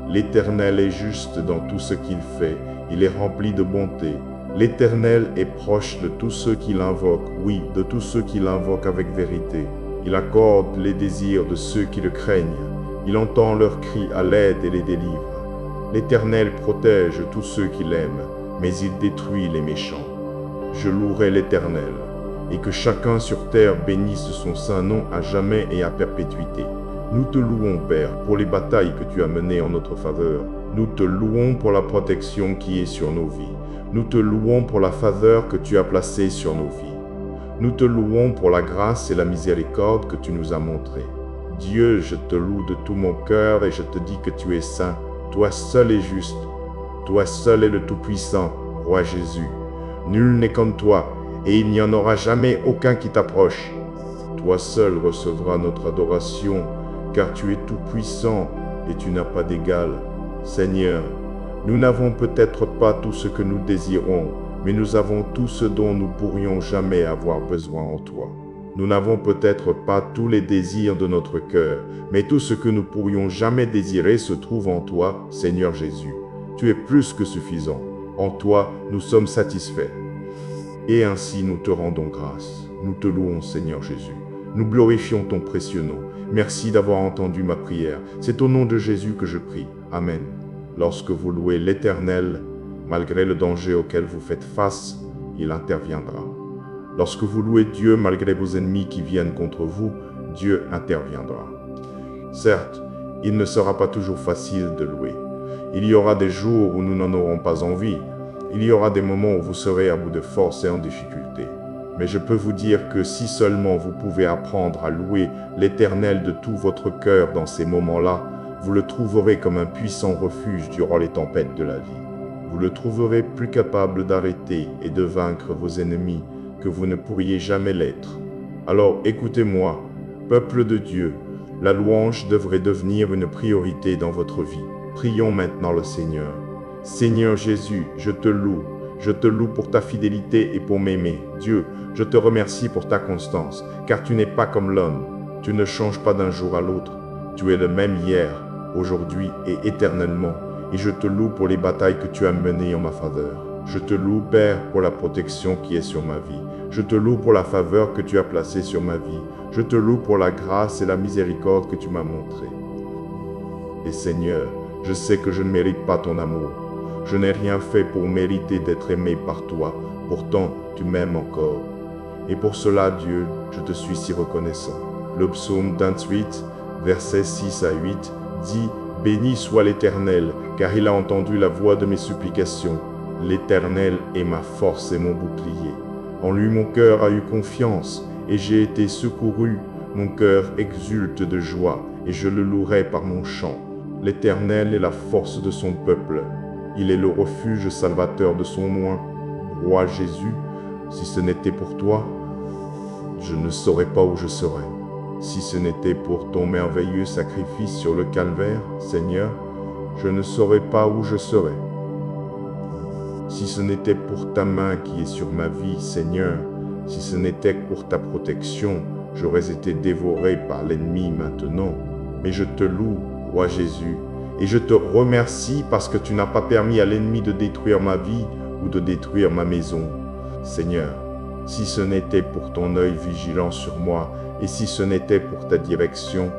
S1: L'Éternel est juste dans tout ce qu'il fait. Il est rempli de bonté. L'Éternel est proche de tous ceux qui l'invoquent, oui, de tous ceux qui l'invoquent avec vérité. Il accorde les désirs de ceux qui le craignent. Il entend leurs cris à l'aide et les délivre. L'Éternel protège tous ceux qui l'aiment, mais il détruit les méchants. Je louerai l'Éternel, et que chacun sur terre bénisse son saint nom à jamais et à perpétuité. Nous te louons, Père, pour les batailles que tu as menées en notre faveur. Nous te louons pour la protection qui est sur nos vies. Nous te louons pour la faveur que tu as placée sur nos vies. Nous te louons pour la grâce et la miséricorde que tu nous as montrées. Dieu, je te loue de tout mon cœur et je te dis que tu es saint. Toi seul est juste. Toi seul est le Tout-Puissant, Roi Jésus. Nul n'est comme toi et il n'y en aura jamais aucun qui t'approche. Toi seul recevras notre adoration, car tu es tout-puissant et tu n'as pas d'égal. Seigneur, nous n'avons peut-être pas tout ce que nous désirons, mais nous avons tout ce dont nous pourrions jamais avoir besoin en toi. Nous n'avons peut-être pas tous les désirs de notre cœur, mais tout ce que nous pourrions jamais désirer se trouve en toi, Seigneur Jésus. Tu es plus que suffisant. En toi, nous sommes satisfaits. Et ainsi nous te rendons grâce. Nous te louons, Seigneur Jésus. Nous glorifions ton précieux nom. Merci d'avoir entendu ma prière. C'est au nom de Jésus que je prie. Amen. Lorsque vous louez l'Éternel, malgré le danger auquel vous faites face, il interviendra. Lorsque vous louez Dieu malgré vos ennemis qui viennent contre vous, Dieu interviendra. Certes, il ne sera pas toujours facile de louer. Il y aura des jours où nous n'en aurons pas envie. Il y aura des moments où vous serez à bout de force et en difficulté. Mais je peux vous dire que si seulement vous pouvez apprendre à louer l'Éternel de tout votre cœur dans ces moments-là, vous le trouverez comme un puissant refuge durant les tempêtes de la vie. Vous le trouverez plus capable d'arrêter et de vaincre vos ennemis que vous ne pourriez jamais l'être. Alors écoutez-moi, peuple de Dieu, la louange devrait devenir une priorité dans votre vie. Prions maintenant le Seigneur. Seigneur Jésus, je te loue. Je te loue pour ta fidélité et pour m'aimer. Dieu, je te remercie pour ta constance, car tu n'es pas comme l'homme. Tu ne changes pas d'un jour à l'autre. Tu es le même hier, aujourd'hui et éternellement. Et je te loue pour les batailles que tu as menées en ma faveur. Je te loue, Père, pour la protection qui est sur ma vie. Je te loue pour la faveur que tu as placée sur ma vie. Je te loue pour la grâce et la miséricorde que tu m'as montrée. Et Seigneur, je sais que je ne mérite pas ton amour. Je n'ai rien fait pour mériter d'être aimé par toi. Pourtant, tu m'aimes encore. Et pour cela, Dieu, je te suis si reconnaissant. Le psaume 28, versets 6 à 8, dit « Béni soit l'Éternel, car il a entendu la voix de mes supplications. L'Éternel est ma force et mon bouclier. En lui mon cœur a eu confiance, et j'ai été secouru. Mon cœur exulte de joie, et je le louerai par mon chant. L'Éternel est la force de son peuple. Il est le refuge salvateur de son oint. Roi Jésus, si ce n'était pour toi, je ne saurais pas où je serais. Si ce n'était pour ton merveilleux sacrifice sur le calvaire, Seigneur, je ne saurais pas où je serais. Si ce n'était pour ta main qui est sur ma vie, Seigneur, si ce n'était pour ta protection, j'aurais été dévoré par l'ennemi maintenant. Mais je te loue, Roi Jésus, et je te remercie parce que tu n'as pas permis à l'ennemi de détruire ma vie ou de détruire ma maison. Seigneur, si ce n'était pour ton œil vigilant sur moi, et si ce n'était pour ta direction,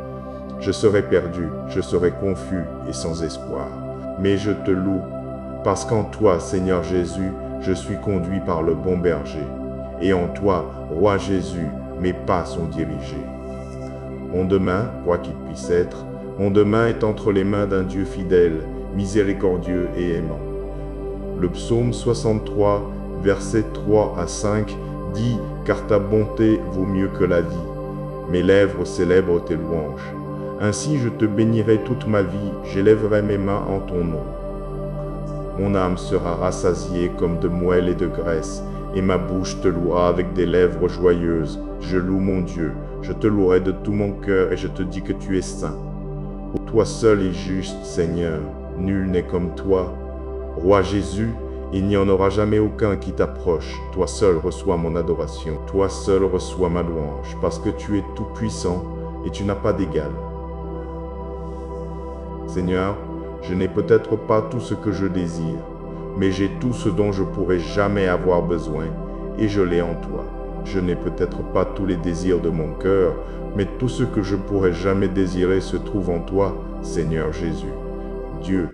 S1: je serais perdu, je serais confus et sans espoir. Mais je te loue, parce qu'en toi, Seigneur Jésus, je suis conduit par le bon berger. Et en toi, Roi Jésus, mes pas sont dirigés. Mon demain, quoi qu'il puisse être, mon demain est entre les mains d'un Dieu fidèle, miséricordieux et aimant. Le psaume 63, versets 3 à 5 dit « Car ta bonté vaut mieux que la vie. Mes lèvres célèbrent tes louanges. Ainsi je te bénirai toute ma vie, j'élèverai mes mains en ton nom. Mon âme sera rassasiée comme de moelle et de graisse, et ma bouche te louera avec des lèvres joyeuses. Je loue mon Dieu, je te louerai de tout mon cœur, et je te dis que tu es saint. Toi seul est juste, Seigneur, nul n'est comme toi. Roi Jésus, il n'y en aura jamais aucun qui t'approche. Toi seul reçois mon adoration. Toi seul reçois ma louange, parce que tu es tout puissant et tu n'as pas d'égal. Seigneur, je n'ai peut-être pas tout ce que je désire, mais j'ai tout ce dont je pourrais jamais avoir besoin, et je l'ai en toi. Je n'ai peut-être pas tous les désirs de mon cœur, mais tout ce que je pourrais jamais désirer se trouve en toi, Seigneur Jésus. Dieu,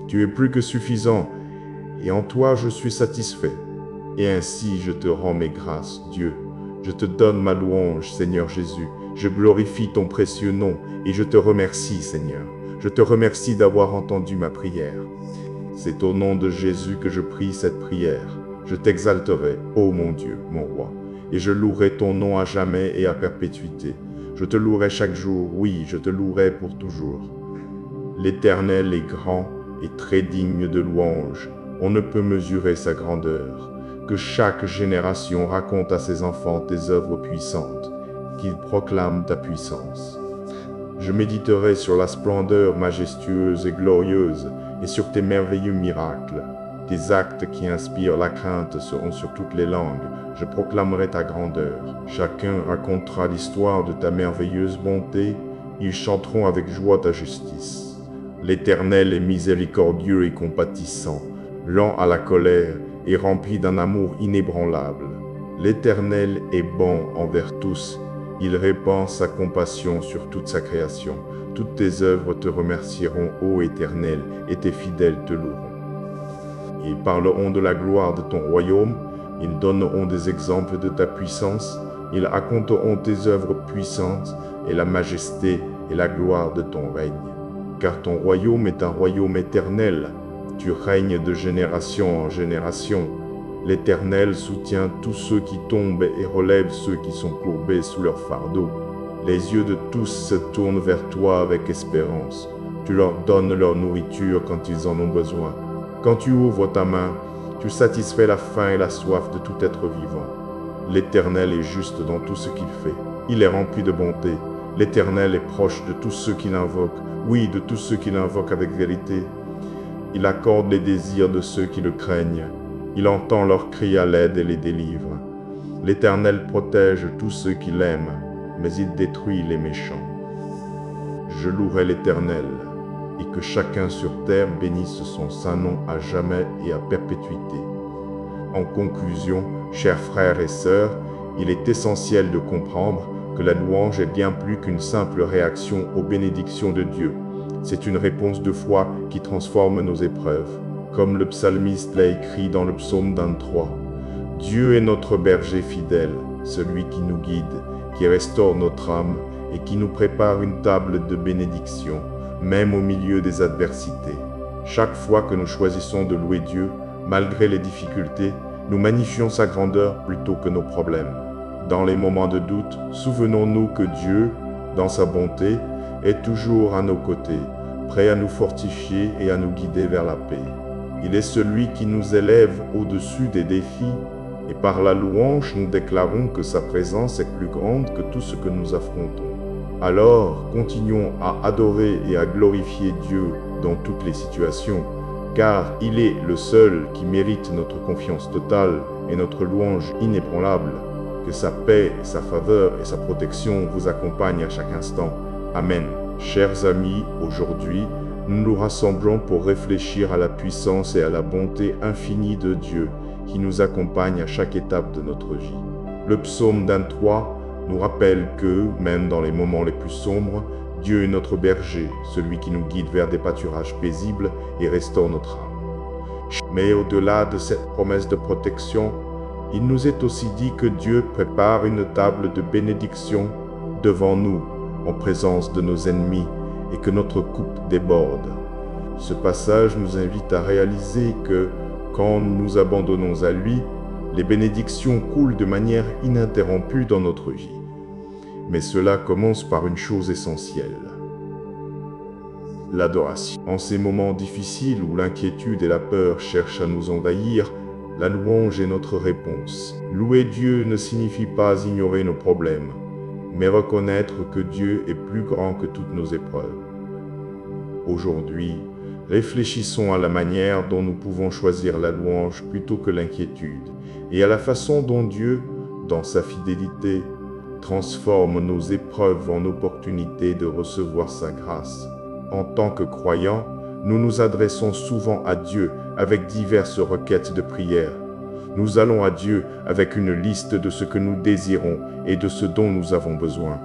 S1: tu es plus que suffisant, et en toi je suis satisfait. Et ainsi je te rends mes grâces, Dieu. Je te donne ma louange, Seigneur Jésus. Je glorifie ton précieux nom, et je te remercie, Seigneur. Je te remercie d'avoir entendu ma prière. C'est au nom de Jésus que je prie cette prière. Je t'exalterai, ô mon Dieu, mon roi, et je louerai ton nom à jamais et à perpétuité. Je te louerai chaque jour, oui, je te louerai pour toujours. L'Éternel est grand et très digne de louange. On ne peut mesurer sa grandeur. Que chaque génération raconte à ses enfants tes œuvres puissantes, qu'ils proclament ta puissance. Je méditerai sur la splendeur majestueuse et glorieuse et sur tes merveilleux miracles. Tes actes qui inspirent la crainte seront sur toutes les langues. Je proclamerai ta grandeur. Chacun racontera l'histoire de ta merveilleuse bonté. Ils chanteront avec joie ta justice. L'Éternel est miséricordieux et compatissant, lent à la colère et rempli d'un amour inébranlable. L'Éternel est bon envers tous. Il répand sa compassion sur toute sa création. Toutes tes œuvres te remercieront, ô Éternel, et tes fidèles te loueront. Ils parleront de la gloire de ton royaume, ils donneront des exemples de ta puissance, ils raconteront tes œuvres puissantes et la majesté et la gloire de ton règne. Car ton royaume est un royaume éternel, tu règnes de génération en génération. L'Éternel soutient tous ceux qui tombent et relève ceux qui sont courbés sous leur fardeau. Les yeux de tous se tournent vers toi avec espérance. Tu leur donnes leur nourriture quand ils en ont besoin. Quand tu ouvres ta main, tu satisfais la faim et la soif de tout être vivant. L'Éternel est juste dans tout ce qu'il fait. Il est rempli de bonté. L'Éternel est proche de tous ceux qui l'invoquent. Oui, de tous ceux qui l'invoquent avec vérité. Il accorde les désirs de ceux qui le craignent. Il entend leurs cris à l'aide et les délivre. L'Éternel protège tous ceux qui l'aiment, mais il détruit les méchants. Je louerai l'Éternel, et que chacun sur terre bénisse son saint nom à jamais et à perpétuité. En conclusion, chers frères et sœurs, il est essentiel de comprendre que la louange est bien plus qu'une simple réaction aux bénédictions de Dieu. C'est une réponse de foi qui transforme nos épreuves. Comme le psalmiste l'a écrit dans le psaume 23, « Dieu est notre berger fidèle, celui qui nous guide, qui restaure notre âme et qui nous prépare une table de bénédiction. même au milieu des adversités. Chaque fois que nous choisissons de louer Dieu, malgré les difficultés, nous magnifions sa grandeur plutôt que nos problèmes. Dans les moments de doute, souvenons-nous que Dieu, dans sa bonté, est toujours à nos côtés, prêt à nous fortifier et à nous guider vers la paix. Il est celui qui nous élève au-dessus des défis, et par la louange, nous déclarons que sa présence est plus grande que tout ce que nous affrontons. Alors, continuons à adorer et à glorifier Dieu dans toutes les situations, car il est le seul qui mérite notre confiance totale et notre louange inébranlable. Que sa paix, sa faveur et sa protection vous accompagnent à chaque instant. Amen. Chers amis, aujourd'hui, nous nous rassemblons pour réfléchir à la puissance et à la bonté infinie de Dieu qui nous accompagne à chaque étape de notre vie. Le psaume 23 nous rappelle que, même dans les moments les plus sombres, Dieu est notre berger, celui qui nous guide vers des pâturages paisibles et restaure notre âme. Mais au-delà de cette promesse de protection, il nous est aussi dit que Dieu prépare une table de bénédiction devant nous, en présence de nos ennemis, et que notre coupe déborde. Ce passage nous invite à réaliser que, quand nous nous abandonnons à lui, les bénédictions coulent de manière ininterrompue dans notre vie. Mais cela commence par une chose essentielle: l'adoration. En ces moments difficiles où l'inquiétude et la peur cherchent à nous envahir, la louange est notre réponse. Louer Dieu ne signifie pas ignorer nos problèmes, mais reconnaître que Dieu est plus grand que toutes nos épreuves. Aujourd'hui, réfléchissons à la manière dont nous pouvons choisir la louange plutôt que l'inquiétude, et à la façon dont Dieu, dans sa fidélité, transforme nos épreuves en opportunités de recevoir sa grâce. En tant que croyants, nous nous adressons souvent à Dieu avec diverses requêtes de prière. Nous allons à Dieu avec une liste de ce que nous désirons et de ce dont nous avons besoin.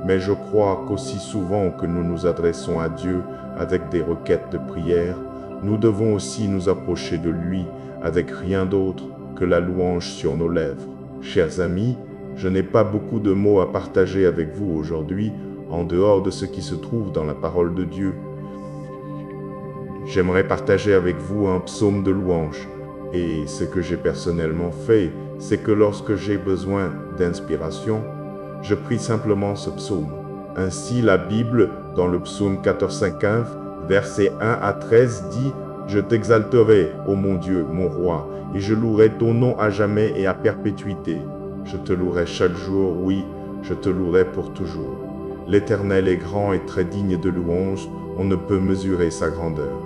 S1: Mais je crois qu'aussi souvent que nous nous adressons à Dieu avec des requêtes de prière, nous devons aussi nous approcher de lui avec rien d'autre que la louange sur nos lèvres. Chers amis, je n'ai pas beaucoup de mots à partager avec vous aujourd'hui, en dehors de ce qui se trouve dans la parole de Dieu. J'aimerais partager avec vous un psaume de louange. Et ce que j'ai personnellement fait, c'est que lorsque j'ai besoin d'inspiration, je prie simplement ce psaume. Ainsi, la Bible, dans le psaume 14,15, versets 1 à 13, dit « Je t'exalterai, ô mon Dieu, mon roi, et je louerai ton nom à jamais et à perpétuité. Je te louerai chaque jour, oui, je te louerai pour toujours. L'Éternel est grand et très digne de louange, on ne peut mesurer sa grandeur.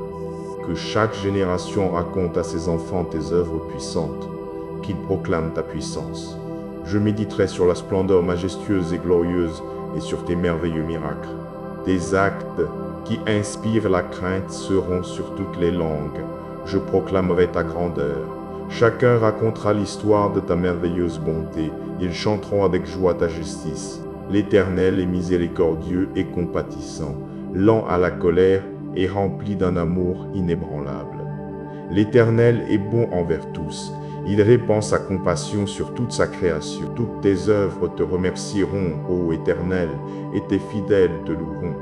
S1: Que chaque génération raconte à ses enfants tes œuvres puissantes, qu'ils proclament ta puissance. Je méditerai sur la splendeur majestueuse et glorieuse et sur tes merveilleux miracles. Tes actes qui inspirent la crainte seront sur toutes les langues. Je proclamerai ta grandeur. Chacun racontera l'histoire de ta merveilleuse bonté. Ils chanteront avec joie ta justice. L'Éternel est miséricordieux et compatissant, lent à la colère et rempli d'un amour inébranlable. L'Éternel est bon envers tous. Il répand sa compassion sur toute sa création. Toutes tes œuvres te remercieront, ô Éternel, et tes fidèles te loueront.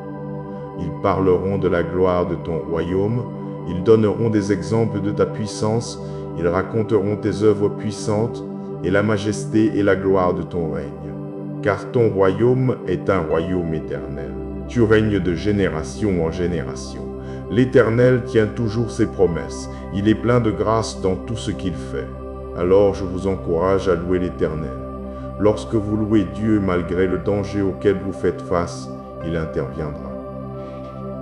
S1: Ils parleront de la gloire de ton royaume, ils donneront des exemples de ta puissance, ils raconteront tes œuvres puissantes et la majesté et la gloire de ton règne. Car ton royaume est un royaume éternel. Tu règnes de génération en génération. L'Éternel tient toujours ses promesses. Il est plein de grâce dans tout ce qu'il fait. Alors je vous encourage à louer l'Éternel. Lorsque vous louez Dieu malgré le danger auquel vous faites face, il interviendra.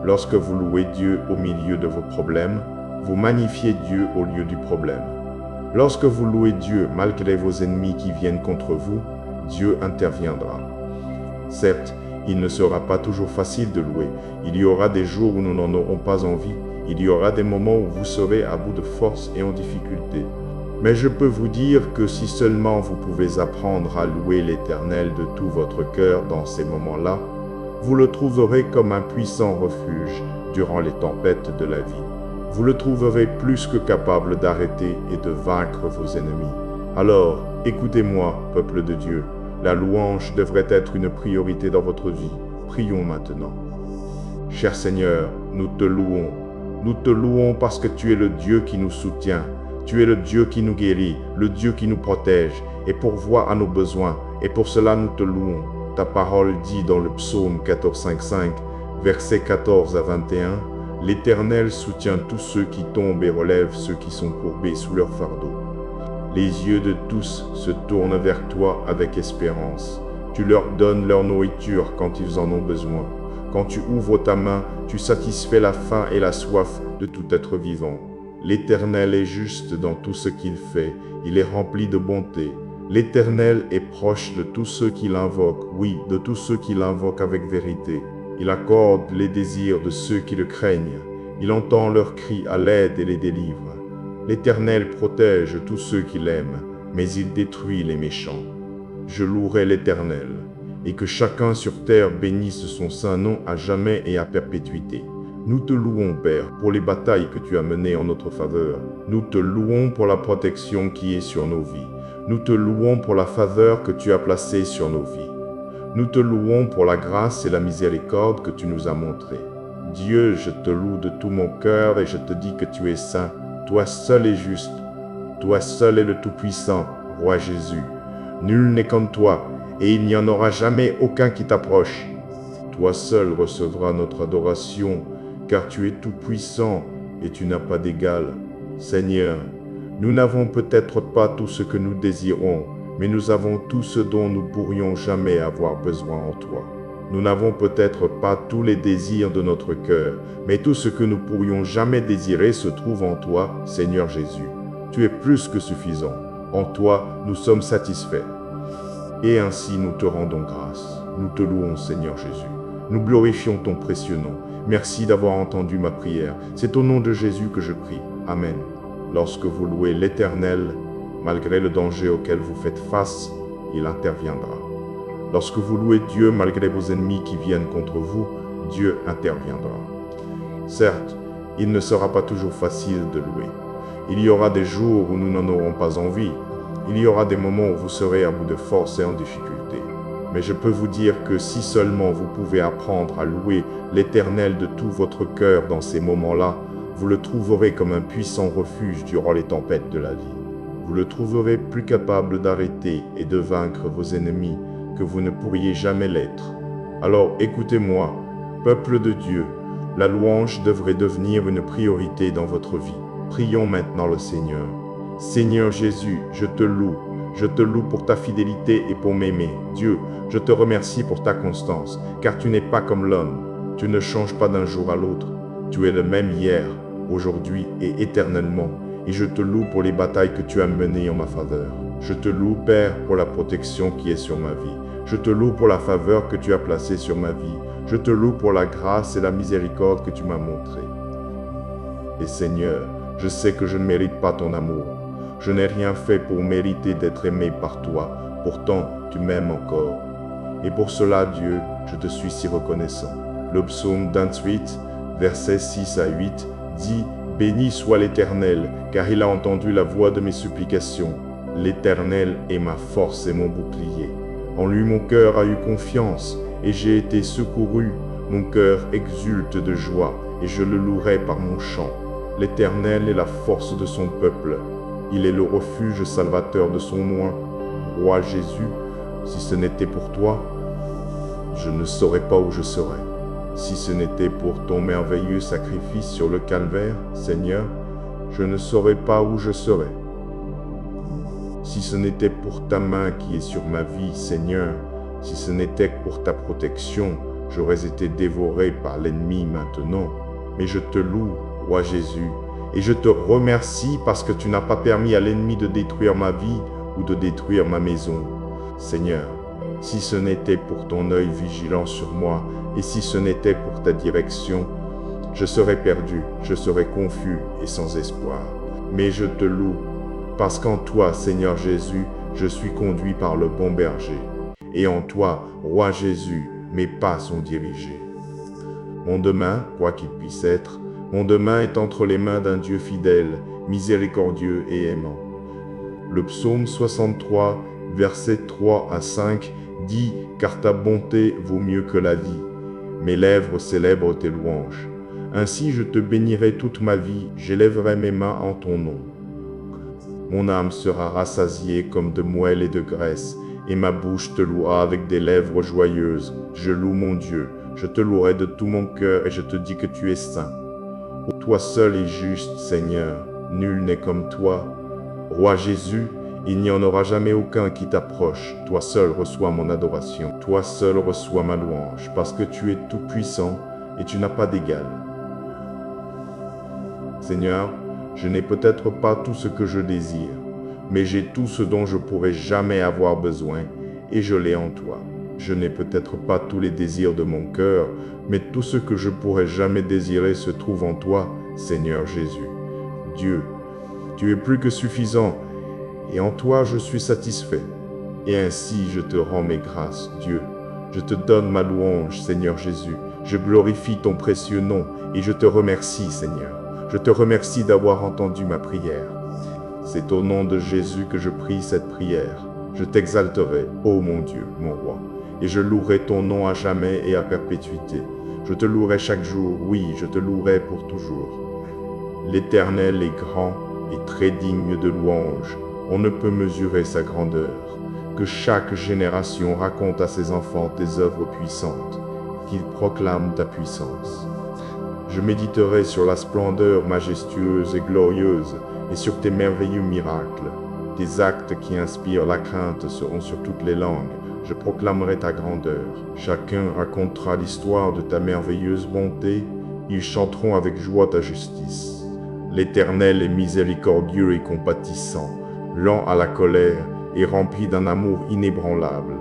S1: Lorsque vous louez Dieu au milieu de vos problèmes, vous magnifiez Dieu au lieu du problème. Lorsque vous louez Dieu malgré vos ennemis qui viennent contre vous, Dieu interviendra. Certes, il ne sera pas toujours facile de louer. Il y aura des jours où nous n'en aurons pas envie. Il y aura des moments où vous serez à bout de force et en difficulté. Mais je peux vous dire que si seulement vous pouvez apprendre à louer l'Éternel de tout votre cœur dans ces moments-là, vous le trouverez comme un puissant refuge durant les tempêtes de la vie. Vous le trouverez plus que capable d'arrêter et de vaincre vos ennemis. Alors, écoutez-moi, peuple de Dieu, la louange devrait être une priorité dans votre vie. Prions maintenant. Cher Seigneur, nous te louons. Nous te louons parce que tu es le Dieu qui nous soutient. Tu es le Dieu qui nous guérit, le Dieu qui nous protège et pourvoit à nos besoins. Et pour cela, nous te louons. Ta parole dit dans le psaume 14,5, versets 14 à 21, « L'Éternel soutient tous ceux qui tombent et relève ceux qui sont courbés sous leur fardeau. Les yeux de tous se tournent vers toi avec espérance. Tu leur donnes leur nourriture quand ils en ont besoin. Quand tu ouvres ta main, tu satisfais la faim et la soif de tout être vivant. L'Éternel est juste dans tout ce qu'il fait. Il est rempli de bonté. L'Éternel est proche de tous ceux qui l'invoquent, oui, de tous ceux qui l'invoquent avec vérité. Il accorde les désirs de ceux qui le craignent. Il entend leurs cris à l'aide et les délivre. L'Éternel protège tous ceux qui l'aiment, mais il détruit les méchants. Je louerai l'Éternel, et que chacun sur terre bénisse son saint nom à jamais et à perpétuité. Nous te louons, Père, pour les batailles que tu as menées en notre faveur. Nous te louons pour la protection qui est sur nos vies. Nous te louons pour la faveur que tu as placée sur nos vies. Nous te louons pour la grâce et la miséricorde que tu nous as montrées. Dieu, je te loue de tout mon cœur et je te dis que tu es saint. Toi seul es juste. Toi seul es le Tout-Puissant, Roi Jésus. Nul n'est comme toi, et il n'y en aura jamais aucun qui t'approche. Toi seul recevras notre adoration, car tu es tout-puissant et tu n'as pas d'égal. Seigneur, nous n'avons peut-être pas tout ce que nous désirons, mais nous avons tout ce dont nous pourrions jamais avoir besoin en toi. Nous n'avons peut-être pas tous les désirs de notre cœur, mais tout ce que nous pourrions jamais désirer se trouve en toi, Seigneur Jésus. Tu es plus que suffisant. En toi, nous sommes satisfaits. Et ainsi nous te rendons grâce. Nous te louons, Seigneur Jésus. Nous glorifions ton précieux nom. Merci d'avoir entendu ma prière. C'est au nom de Jésus que je prie. Amen. Lorsque vous louez l'Éternel, malgré le danger auquel vous faites face, il interviendra. Lorsque vous louez Dieu malgré vos ennemis qui viennent contre vous, Dieu interviendra. Certes, il ne sera pas toujours facile de louer. Il y aura des jours où nous n'en aurons pas envie. Il y aura des moments où vous serez à bout de force et en difficulté. Mais je peux vous dire que si seulement vous pouvez apprendre à louer l'Éternel de tout votre cœur dans ces moments-là, vous le trouverez comme un puissant refuge durant les tempêtes de la vie. Vous le trouverez plus capable d'arrêter et de vaincre vos ennemis que vous ne pourriez jamais l'être. Alors écoutez-moi, peuple de Dieu, la louange devrait devenir une priorité dans votre vie. Prions maintenant le Seigneur. Seigneur Jésus, je te loue. Je te loue pour ta fidélité et pour m'aimer. Dieu, je te remercie pour ta constance, car tu n'es pas comme l'homme. Tu ne changes pas d'un jour à l'autre. Tu es le même hier, aujourd'hui et éternellement. Et je te loue pour les batailles que tu as menées en ma faveur. Je te loue, Père, pour la protection qui est sur ma vie. Je te loue pour la faveur que tu as placée sur ma vie. Je te loue pour la grâce et la miséricorde que tu m'as montrée. Et Seigneur, je sais que je ne mérite pas ton amour. Je n'ai rien fait pour mériter d'être aimé par toi. Pourtant, tu m'aimes encore. Et pour cela, Dieu, je te suis si reconnaissant. Le psaume 28, versets 6 à 8, dit « Béni soit l'Éternel, car il a entendu la voix de mes supplications. L'Éternel est ma force et mon bouclier. En lui mon cœur a eu confiance, et j'ai été secouru. Mon cœur exulte de joie, et je le louerai par mon chant. L'Éternel est la force de son peuple. Il est le refuge salvateur de son oint. Roi Jésus, si ce n'était pour toi, je ne saurais pas où je serais. Si ce n'était pour ton merveilleux sacrifice sur le calvaire, Seigneur, je ne saurais pas où je serais. Si ce n'était pour ta main qui est sur ma vie, Seigneur, si ce n'était pour ta protection, j'aurais été dévoré par l'ennemi maintenant. Mais je te loue, Roi Jésus, et je te remercie parce que tu n'as pas permis à l'ennemi de détruire ma vie ou de détruire ma maison. Seigneur, si ce n'était pour ton œil vigilant sur moi et si ce n'était pour ta direction, je serais perdu, je serais confus et sans espoir. Mais je te loue parce qu'en toi, Seigneur Jésus, je suis conduit par le bon berger. Et en toi, Roi Jésus, mes pas sont dirigés. Mon demain, quoi qu'il puisse être, mon demain est entre les mains d'un Dieu fidèle, miséricordieux et aimant. Le psaume 63, versets 3 à 5 dit « Car ta bonté vaut mieux que la vie, Mes lèvres célèbrent tes louanges. Ainsi je te bénirai toute ma vie, j'élèverai mes mains en ton nom. Mon âme sera rassasiée comme de moelle et de graisse, et ma bouche te louera avec des lèvres joyeuses. Je loue mon Dieu, je te louerai de tout mon cœur, et je te dis que tu es saint. Toi seul es juste, Seigneur, nul n'est comme toi. Roi Jésus, il n'y en aura jamais aucun qui t'approche. Toi seul reçois mon adoration. Toi seul reçois ma louange, parce que tu es tout puissant et tu n'as pas d'égal. Seigneur, je n'ai peut-être pas tout ce que je désire, mais j'ai tout ce dont je pourrais jamais avoir besoin, et je l'ai en toi. Je n'ai peut-être pas tous les désirs de mon cœur, mais tout ce que je pourrais jamais désirer se trouve en toi, Seigneur Jésus. Dieu, tu es plus que suffisant, et en toi je suis satisfait. Et ainsi je te rends mes grâces, Dieu. Je te donne ma louange, Seigneur Jésus. Je glorifie ton précieux nom, et je te remercie, Seigneur. Je te remercie d'avoir entendu ma prière. C'est au nom de Jésus que je prie cette prière. Je t'exalterai, ô mon Dieu, mon roi, et je louerai ton nom à jamais et à perpétuité. Je te louerai chaque jour, oui, je te louerai pour toujours. L'Éternel est grand et très digne de louange. On ne peut mesurer sa grandeur. Que chaque génération raconte à ses enfants tes œuvres puissantes, qu'ils proclament ta puissance. Je méditerai sur la splendeur majestueuse et glorieuse et sur tes merveilleux miracles. Tes actes qui inspirent la crainte seront sur toutes les langues. Je proclamerai ta grandeur. Chacun racontera l'histoire de ta merveilleuse bonté. Ils chanteront avec joie ta justice. L'Éternel est miséricordieux et compatissant, lent à la colère et rempli d'un amour inébranlable.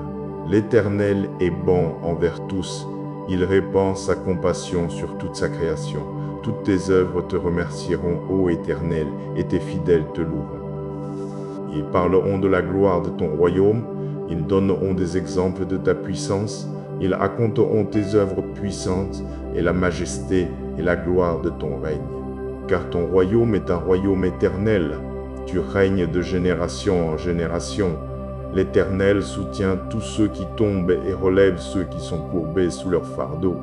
S1: L'Éternel est bon envers tous. Il répand sa compassion sur toute sa création. Toutes tes œuvres te remercieront, ô Éternel, et tes fidèles te loueront. Ils parleront de la gloire de ton royaume, ils donneront des exemples de ta puissance, ils raconteront tes œuvres puissantes et la majesté et la gloire de ton règne. Car ton royaume est un royaume éternel, tu règnes de génération en génération. L'Éternel soutient tous ceux qui tombent et relève ceux qui sont courbés sous leur fardeau.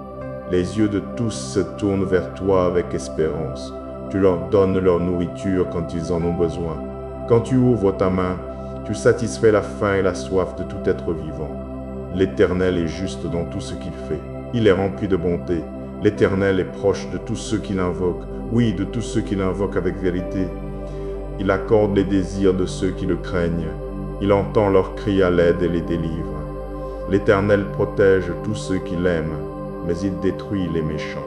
S1: Les yeux de tous se tournent vers toi avec espérance. Tu leur donnes leur nourriture quand ils en ont besoin. Quand tu ouvres ta main, tu satisfais la faim et la soif de tout être vivant. L'Éternel est juste dans tout ce qu'il fait. Il est rempli de bonté. L'Éternel est proche de tous ceux qui l'invoquent. Oui, de tous ceux qui l'invoquent avec vérité. Il accorde les désirs de ceux qui le craignent. Il entend leurs cris à l'aide et les délivre. L'Éternel protège tous ceux qui l'aiment, mais il détruit les méchants.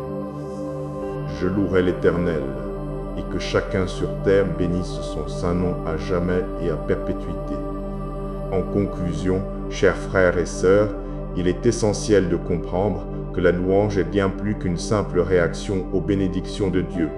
S1: Je louerai l'Éternel, et que chacun sur terre bénisse son saint nom à jamais et à perpétuité. En conclusion, chers frères et sœurs, il est essentiel de comprendre que la louange est bien plus qu'une simple réaction aux bénédictions de Dieu.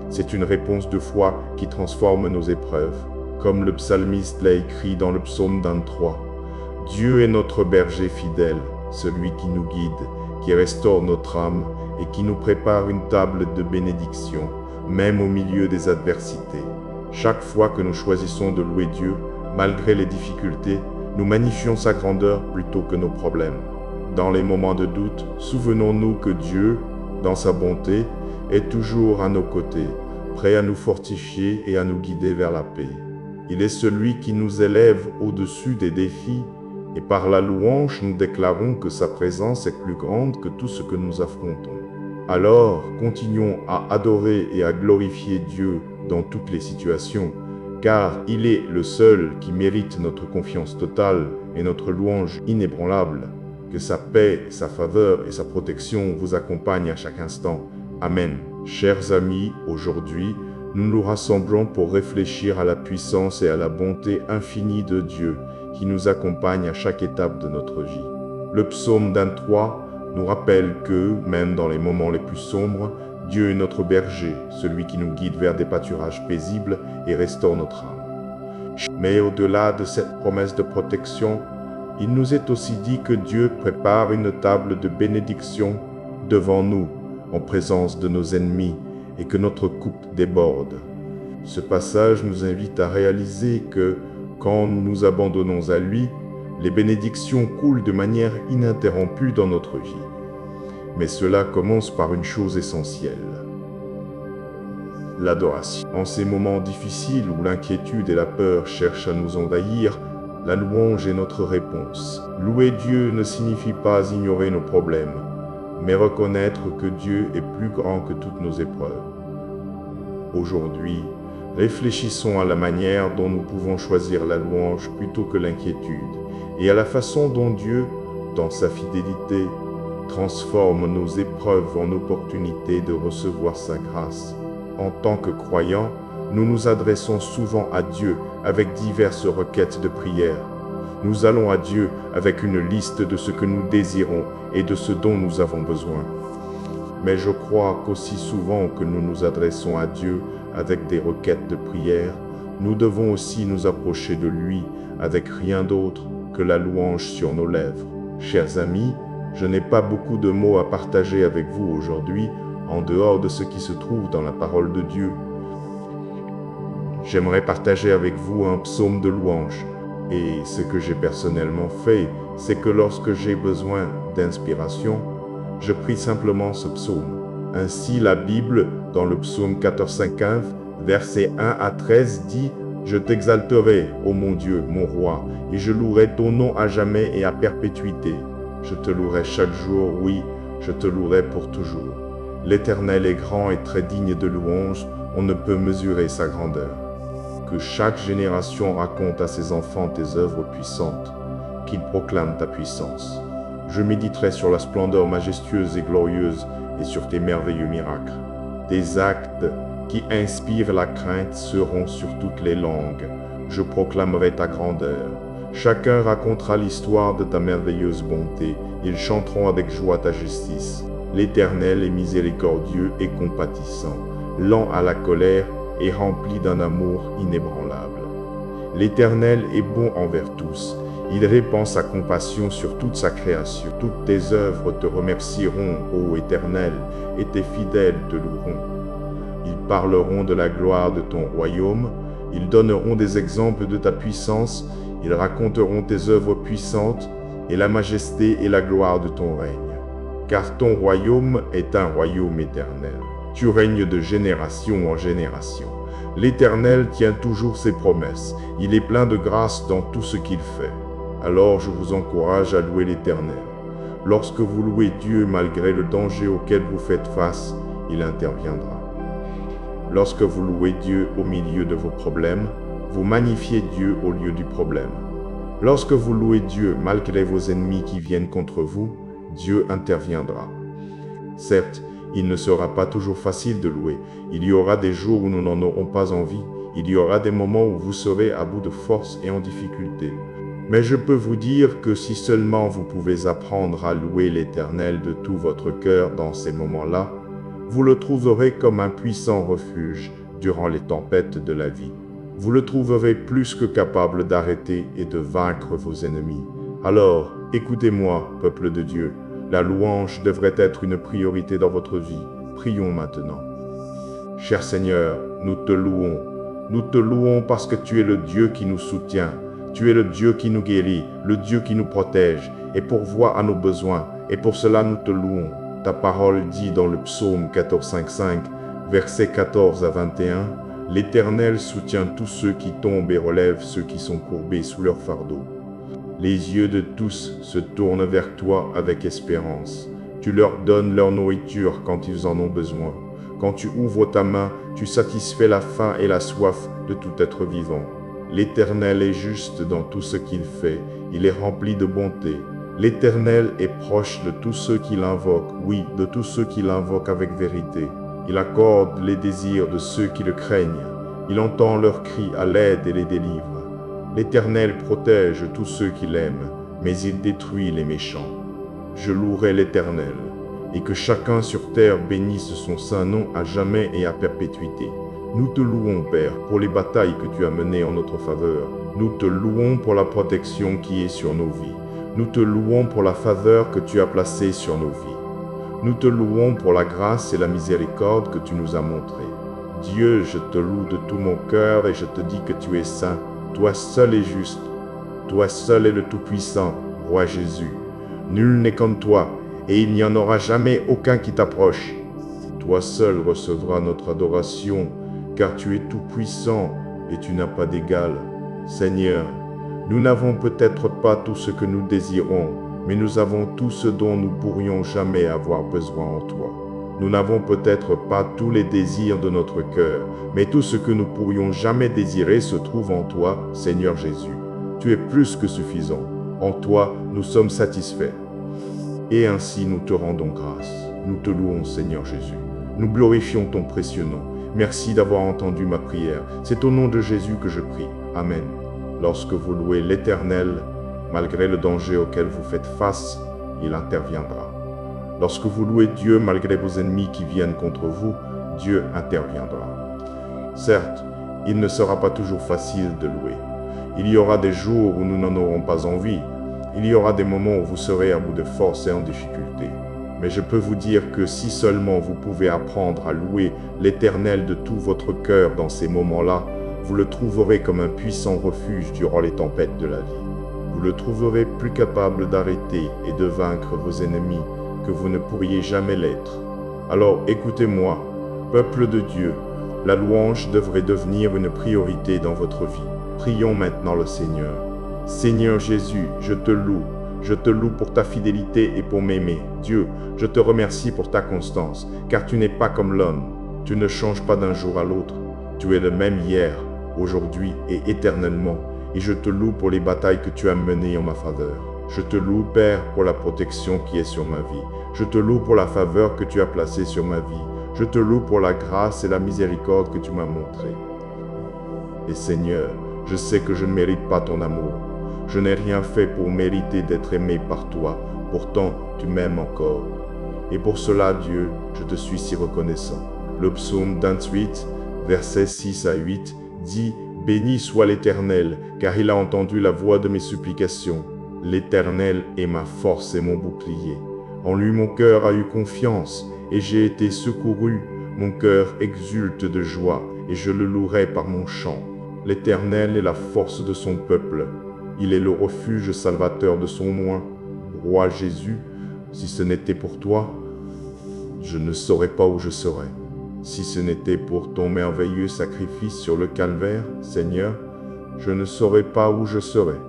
S1: C'est une réponse de foi qui transforme nos épreuves. Comme le psalmiste l'a écrit dans le psaume 23, « Dieu est notre berger fidèle, celui qui nous guide, qui restaure notre âme et qui nous prépare une table de bénédiction, même au milieu des adversités. » Chaque fois que nous choisissons de louer Dieu, malgré les difficultés, nous magnifions sa grandeur plutôt que nos problèmes. Dans les moments de doute, souvenons-nous que Dieu, dans sa bonté, est toujours à nos côtés, prêt à nous fortifier et à nous guider vers la paix. Il est celui qui nous élève au-dessus des défis, et par la louange, nous déclarons que sa présence est plus grande que tout ce que nous affrontons. Alors, continuons à adorer et à glorifier Dieu dans toutes les situations, car il est le seul qui mérite notre confiance totale et notre louange inébranlable. Que sa paix, sa faveur et sa protection vous accompagnent à chaque instant. Amen. Chers amis, aujourd'hui, nous nous rassemblons pour réfléchir à la puissance et à la bonté infinie de Dieu qui nous accompagne à chaque étape de notre vie. Le psaume 23 nous rappelle que, même dans les moments les plus sombres, Dieu est notre berger, celui qui nous guide vers des pâturages paisibles et restaure notre âme. Mais au-delà de cette promesse de protection, il nous est aussi dit que Dieu prépare une table de bénédiction devant nous, en présence de nos ennemis, et que notre coupe déborde. Ce passage nous invite à réaliser que, quand nous nous abandonnons à lui, les bénédictions coulent de manière ininterrompue dans notre vie. mais cela commence par une chose essentielle. L'adoration. En ces moments difficiles où l'inquiétude et la peur cherchent à nous envahir, la louange est notre réponse. Louer Dieu ne signifie pas ignorer nos problèmes, mais reconnaître que Dieu est plus grand que toutes nos épreuves. Aujourd'hui, réfléchissons à la manière dont nous pouvons choisir la louange plutôt que l'inquiétude, et à la façon dont Dieu, dans sa fidélité, transforme nos épreuves en opportunités de recevoir sa grâce. En tant que croyants, nous nous adressons souvent à Dieu avec diverses requêtes de prière. Nous allons à Dieu avec une liste de ce que nous désirons et de ce dont nous avons besoin. Mais je crois qu'aussi souvent que nous nous adressons à Dieu avec des requêtes de prière, nous devons aussi nous approcher de lui avec rien d'autre que la louange sur nos lèvres. Chers amis, je n'ai pas beaucoup de mots à partager avec vous aujourd'hui, en dehors de ce qui se trouve dans la parole de Dieu. J'aimerais partager avec vous un psaume de louange. Et ce que j'ai personnellement fait, c'est que lorsque j'ai besoin d'inspiration, je prie simplement ce psaume. Ainsi, la Bible, dans le psaume 14-15, versets 1 à 13, dit « Je t'exalterai, ô mon Dieu, mon roi, et je louerai ton nom à jamais et à perpétuité. Je te louerai chaque jour, oui, je te louerai pour toujours. L'Éternel est grand et très digne de louange, on ne peut mesurer sa grandeur. Que chaque génération raconte à ses enfants tes œuvres puissantes, qu'ils proclament ta puissance. Je méditerai sur la splendeur majestueuse et glorieuse et sur tes merveilleux miracles. Tes actes qui inspirent la crainte seront sur toutes les langues. Je proclamerai ta grandeur. Chacun racontera l'histoire de ta merveilleuse bonté. Ils chanteront avec joie ta justice. L'Éternel est miséricordieux et compatissant, lent à la colère et rempli d'un amour inébranlable. L'Éternel est bon envers tous. Il répand sa compassion sur toute sa création. Toutes tes œuvres te remercieront, ô Éternel, et tes fidèles te loueront. Ils parleront de la gloire de ton royaume, ils donneront des exemples de ta puissance, ils raconteront tes œuvres puissantes et la majesté et la gloire de ton règne. Car ton royaume est un royaume éternel. Tu règnes de génération en génération. L'Éternel tient toujours ses promesses. Il est plein de grâce dans tout ce qu'il fait. Alors je vous encourage à louer l'Éternel. Lorsque vous louez Dieu malgré le danger auquel vous faites face, il interviendra. Lorsque vous louez Dieu au milieu de vos problèmes, vous magnifiez Dieu au lieu du problème. Lorsque vous louez Dieu malgré vos ennemis qui viennent contre vous, Dieu interviendra. Certes, il ne sera pas toujours facile de louer. Il y aura des jours où nous n'en aurons pas envie. Il y aura des moments où vous serez à bout de force et en difficulté. Mais je peux vous dire que si seulement vous pouvez apprendre à louer l'Éternel de tout votre cœur dans ces moments-là, vous le trouverez comme un puissant refuge durant les tempêtes de la vie. Vous le trouverez plus que capable d'arrêter et de vaincre vos ennemis. Alors, écoutez-moi, peuple de Dieu. La louange devrait être une priorité dans votre vie. Prions maintenant. Cher Seigneur, nous te louons. Nous te louons parce que tu es le Dieu qui nous soutient. Tu es le Dieu qui nous guérit, le Dieu qui nous protège et pourvoit à nos besoins. Et pour cela, nous te louons. Ta parole dit dans le psaume 14:5, versets 14 à 21, « L'Éternel soutient tous ceux qui tombent et relève ceux qui sont courbés sous leur fardeau. Les yeux de tous se tournent vers toi avec espérance. Tu leur donnes leur nourriture quand ils en ont besoin. Quand tu ouvres ta main, tu satisfais la faim et la soif de tout être vivant. L'Éternel est juste dans tout ce qu'il fait. Il est rempli de bonté. L'Éternel est proche de tous ceux qui l'invoquent, oui, de tous ceux qui l'invoquent avec vérité. Il accorde les désirs de ceux qui le craignent. Il entend leurs cris à l'aide et les délivre. L'Éternel protège tous ceux qui l'aiment, mais il détruit les méchants. Je louerai l'Éternel, et que chacun sur terre bénisse son saint nom à jamais et à perpétuité. Nous te louons, Père, pour les batailles que tu as menées en notre faveur. Nous te louons pour la protection qui est sur nos vies. Nous te louons pour la faveur que tu as placée sur nos vies. Nous te louons pour la grâce et la miséricorde que tu nous as montrées. Dieu, je te loue de tout mon cœur et je te dis que tu es saint. Toi seul es juste. Toi seul es le Tout-Puissant, Roi Jésus. Nul n'est comme toi, et il n'y en aura jamais aucun qui t'approche. Toi seul recevras notre adoration, car tu es tout-puissant et tu n'as pas d'égal. Seigneur, nous n'avons peut-être pas tout ce que nous désirons, mais nous avons tout ce dont nous pourrions jamais avoir besoin en toi. Nous n'avons peut-être pas tous les désirs de notre cœur, mais tout ce que nous pourrions jamais désirer se trouve en toi, Seigneur Jésus. Tu es plus que suffisant. En toi, nous sommes satisfaits. Et ainsi nous te rendons grâce. Nous te louons, Seigneur Jésus. Nous glorifions ton précieux nom. Merci d'avoir entendu ma prière. C'est au nom de Jésus que je prie. Amen. Lorsque vous louez l'Éternel, malgré le danger auquel vous faites face, il interviendra. Lorsque vous louez Dieu malgré vos ennemis qui viennent contre vous, Dieu interviendra. Certes, il ne sera pas toujours facile de louer. Il y aura des jours où nous n'en aurons pas envie. Il y aura des moments où vous serez à bout de force et en difficulté. Mais je peux vous dire que si seulement vous pouvez apprendre à louer l'Éternel de tout votre cœur dans ces moments-là, vous le trouverez comme un puissant refuge durant les tempêtes de la vie. Vous le trouverez plus capable d'arrêter et de vaincre vos ennemis que vous ne pourriez jamais l'être. Alors écoutez-moi, peuple de Dieu, la louange devrait devenir une priorité dans votre vie. Prions maintenant le Seigneur. Seigneur Jésus, je te loue. Je te loue pour ta fidélité et pour m'aimer. Dieu, je te remercie pour ta constance, car tu n'es pas comme l'homme. Tu ne changes pas d'un jour à l'autre. Tu es le même hier, aujourd'hui et éternellement. Et je te loue pour les batailles que tu as menées en ma faveur. Je te loue, Père, pour la protection qui est sur ma vie. Je te loue pour la faveur que tu as placée sur ma vie. Je te loue pour la grâce et la miséricorde que tu m'as montrée. Et Seigneur, je sais que je ne mérite pas ton amour. Je n'ai rien fait pour mériter d'être aimé par toi. Pourtant, tu m'aimes encore. Et pour cela, Dieu, je te suis si reconnaissant. Le psaume 28, versets 6 à 8, dit « Béni soit l'Éternel, car il a entendu la voix de mes supplications. L'Éternel est ma force et mon bouclier. En lui mon cœur a eu confiance, et j'ai été secouru. Mon cœur exulte de joie, et je le louerai par mon chant. L'Éternel est la force de son peuple. Il est le refuge salvateur de son oint. Roi Jésus, si ce n'était pour toi, je ne saurais pas où je serais. Si ce n'était pour ton merveilleux sacrifice sur le calvaire, Seigneur, je ne saurais pas où je serais.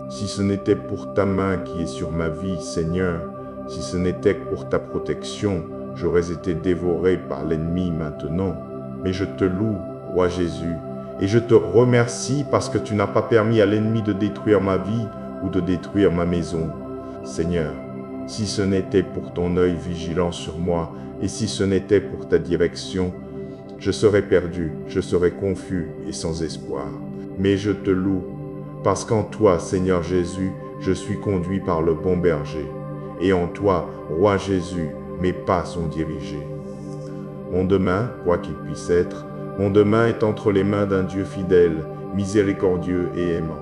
S1: Si ce n'était pour ta main qui est sur ma vie, Seigneur, si ce n'était pour ta protection, j'aurais été dévoré par l'ennemi maintenant. Mais je te loue, Roi Jésus, et je te remercie parce que tu n'as pas permis à l'ennemi de détruire ma vie ou de détruire ma maison. Seigneur, si ce n'était pour ton œil vigilant sur moi et si ce n'était pour ta direction, je serais perdu, je serais confus et sans espoir. Mais je te loue parce qu'en toi, Seigneur Jésus, je suis conduit par le bon berger. Et en toi, Roi Jésus, mes pas sont dirigés. Mon demain, quoi qu'il puisse être, mon demain est entre les mains d'un Dieu fidèle, miséricordieux et aimant.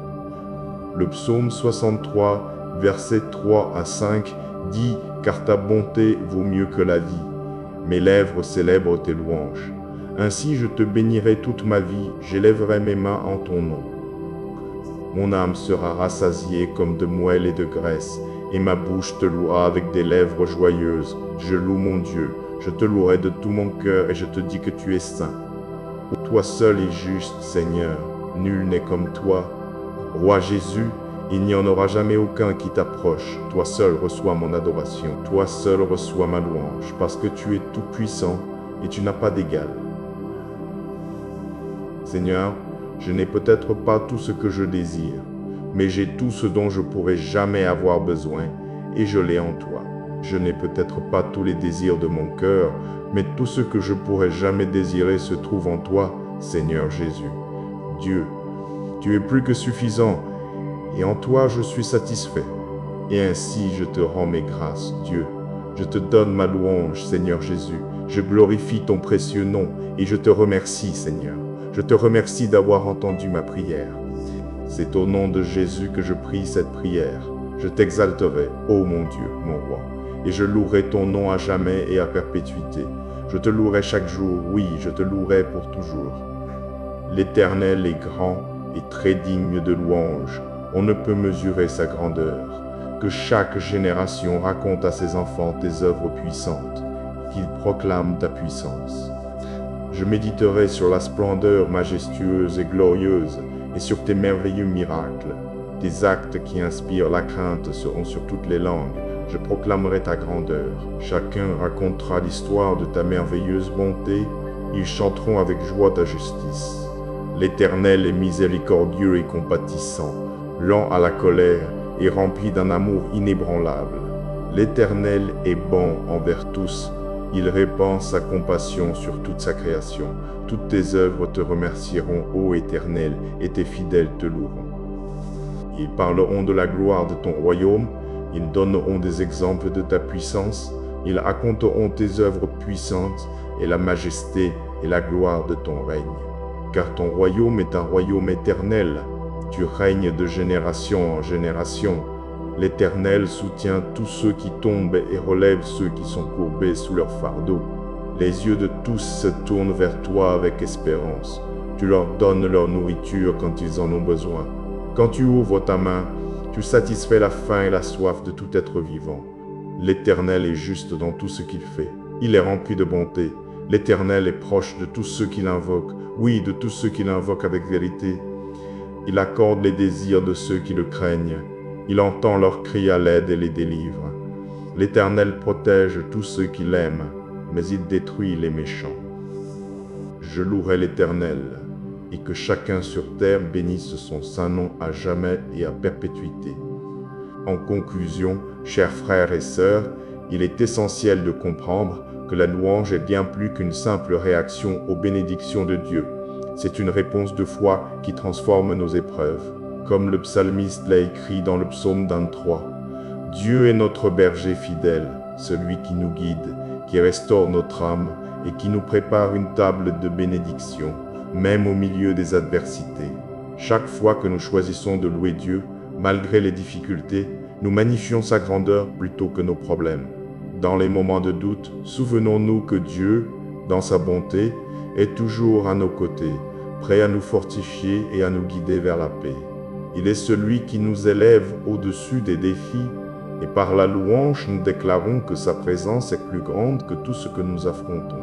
S1: Le psaume 63, versets 3 à 5 dit « Car ta bonté vaut mieux que la vie. Mes lèvres célèbrent tes louanges. Ainsi je te bénirai toute ma vie, j'élèverai mes mains en ton nom. Mon âme sera rassasiée comme de moelle et de graisse, et ma bouche te louera avec des lèvres joyeuses. Je loue mon Dieu, je te louerai de tout mon cœur, et je te dis que tu es saint. Toi seul est juste, Seigneur, nul n'est comme toi. Roi Jésus, il n'y en aura jamais aucun qui t'approche. Toi seul reçois mon adoration, toi seul reçois ma louange, parce que tu es tout puissant et tu n'as pas d'égal. Seigneur, je n'ai peut-être pas tout ce que je désire, mais j'ai tout ce dont je pourrais jamais avoir besoin, et je l'ai en toi. Je n'ai peut-être pas tous les désirs de mon cœur, mais tout ce que je pourrais jamais désirer se trouve en toi, Seigneur Jésus. Dieu, tu es plus que suffisant, et en toi je suis satisfait. Et ainsi je te rends mes grâces, Dieu. Je te donne ma louange, Seigneur Jésus. Je glorifie ton précieux nom, et je te remercie, Seigneur. Je te remercie d'avoir entendu ma prière. C'est au nom de Jésus que je prie cette prière. Je t'exalterai, ô mon Dieu, mon roi, et je louerai ton nom à jamais et à perpétuité. Je te louerai chaque jour, oui, je te louerai pour toujours. L'Éternel est grand et très digne de louange. On ne peut mesurer sa grandeur. Que chaque génération raconte à ses enfants tes œuvres puissantes, qu'ils proclament ta puissance. Je méditerai sur la splendeur majestueuse et glorieuse et sur tes merveilleux miracles. Tes actes qui inspirent la crainte seront sur toutes les langues. Je proclamerai ta grandeur. Chacun racontera l'histoire de ta merveilleuse bonté. Ils chanteront avec joie ta justice. L'Éternel est miséricordieux et compatissant, lent à la colère et rempli d'un amour inébranlable. L'Éternel est bon envers tous. Il répand sa compassion sur toute sa création. Toutes tes œuvres te remercieront, ô Éternel, et tes fidèles te loueront. Ils parleront de la gloire de ton royaume, ils donneront des exemples de ta puissance, ils raconteront tes œuvres puissantes et la majesté et la gloire de ton règne. Car ton royaume est un royaume éternel, tu règnes de génération en génération. L'Éternel soutient tous ceux qui tombent et relève ceux qui sont courbés sous leur fardeau. Les yeux de tous se tournent vers toi avec espérance. Tu leur donnes leur nourriture quand ils en ont besoin. Quand tu ouvres ta main, tu satisfais la faim et la soif de tout être vivant. L'Éternel est juste dans tout ce qu'il fait. Il est rempli de bonté. L'Éternel est proche de tous ceux qui l'invoquent. Oui, de tous ceux qui l'invoquent avec vérité. Il accorde les désirs de ceux qui le craignent. Il entend leurs cris à l'aide et les délivre. L'Éternel protège tous ceux qui l'aiment, mais il détruit les méchants. Je louerai l'Éternel, et que chacun sur terre bénisse son saint nom à jamais et à perpétuité. En conclusion, chers frères et sœurs, il est essentiel de comprendre que la louange est bien plus qu'une simple réaction aux bénédictions de Dieu. C'est une réponse de foi qui transforme nos épreuves. Comme le psalmiste l'a écrit dans le psaume 23, « Dieu est notre berger fidèle, celui qui nous guide, qui restaure notre âme et qui nous prépare une table de bénédiction, même au milieu des adversités. » Chaque fois que nous choisissons de louer Dieu, malgré les difficultés, nous magnifions sa grandeur plutôt que nos problèmes. Dans les moments de doute, souvenons-nous que Dieu, dans sa bonté, est toujours à nos côtés, prêt à nous fortifier et à nous guider vers la paix. Il est celui qui nous élève au-dessus des défis, et par la louange, nous déclarons que sa présence est plus grande que tout ce que nous affrontons.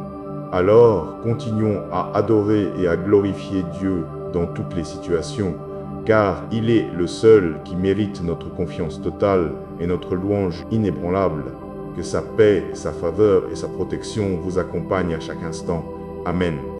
S1: Alors, continuons à adorer et à glorifier Dieu dans toutes les situations, car il est le seul qui mérite notre confiance totale et notre louange inébranlable. Que sa paix, sa faveur et sa protection vous accompagnent à chaque instant. Amen.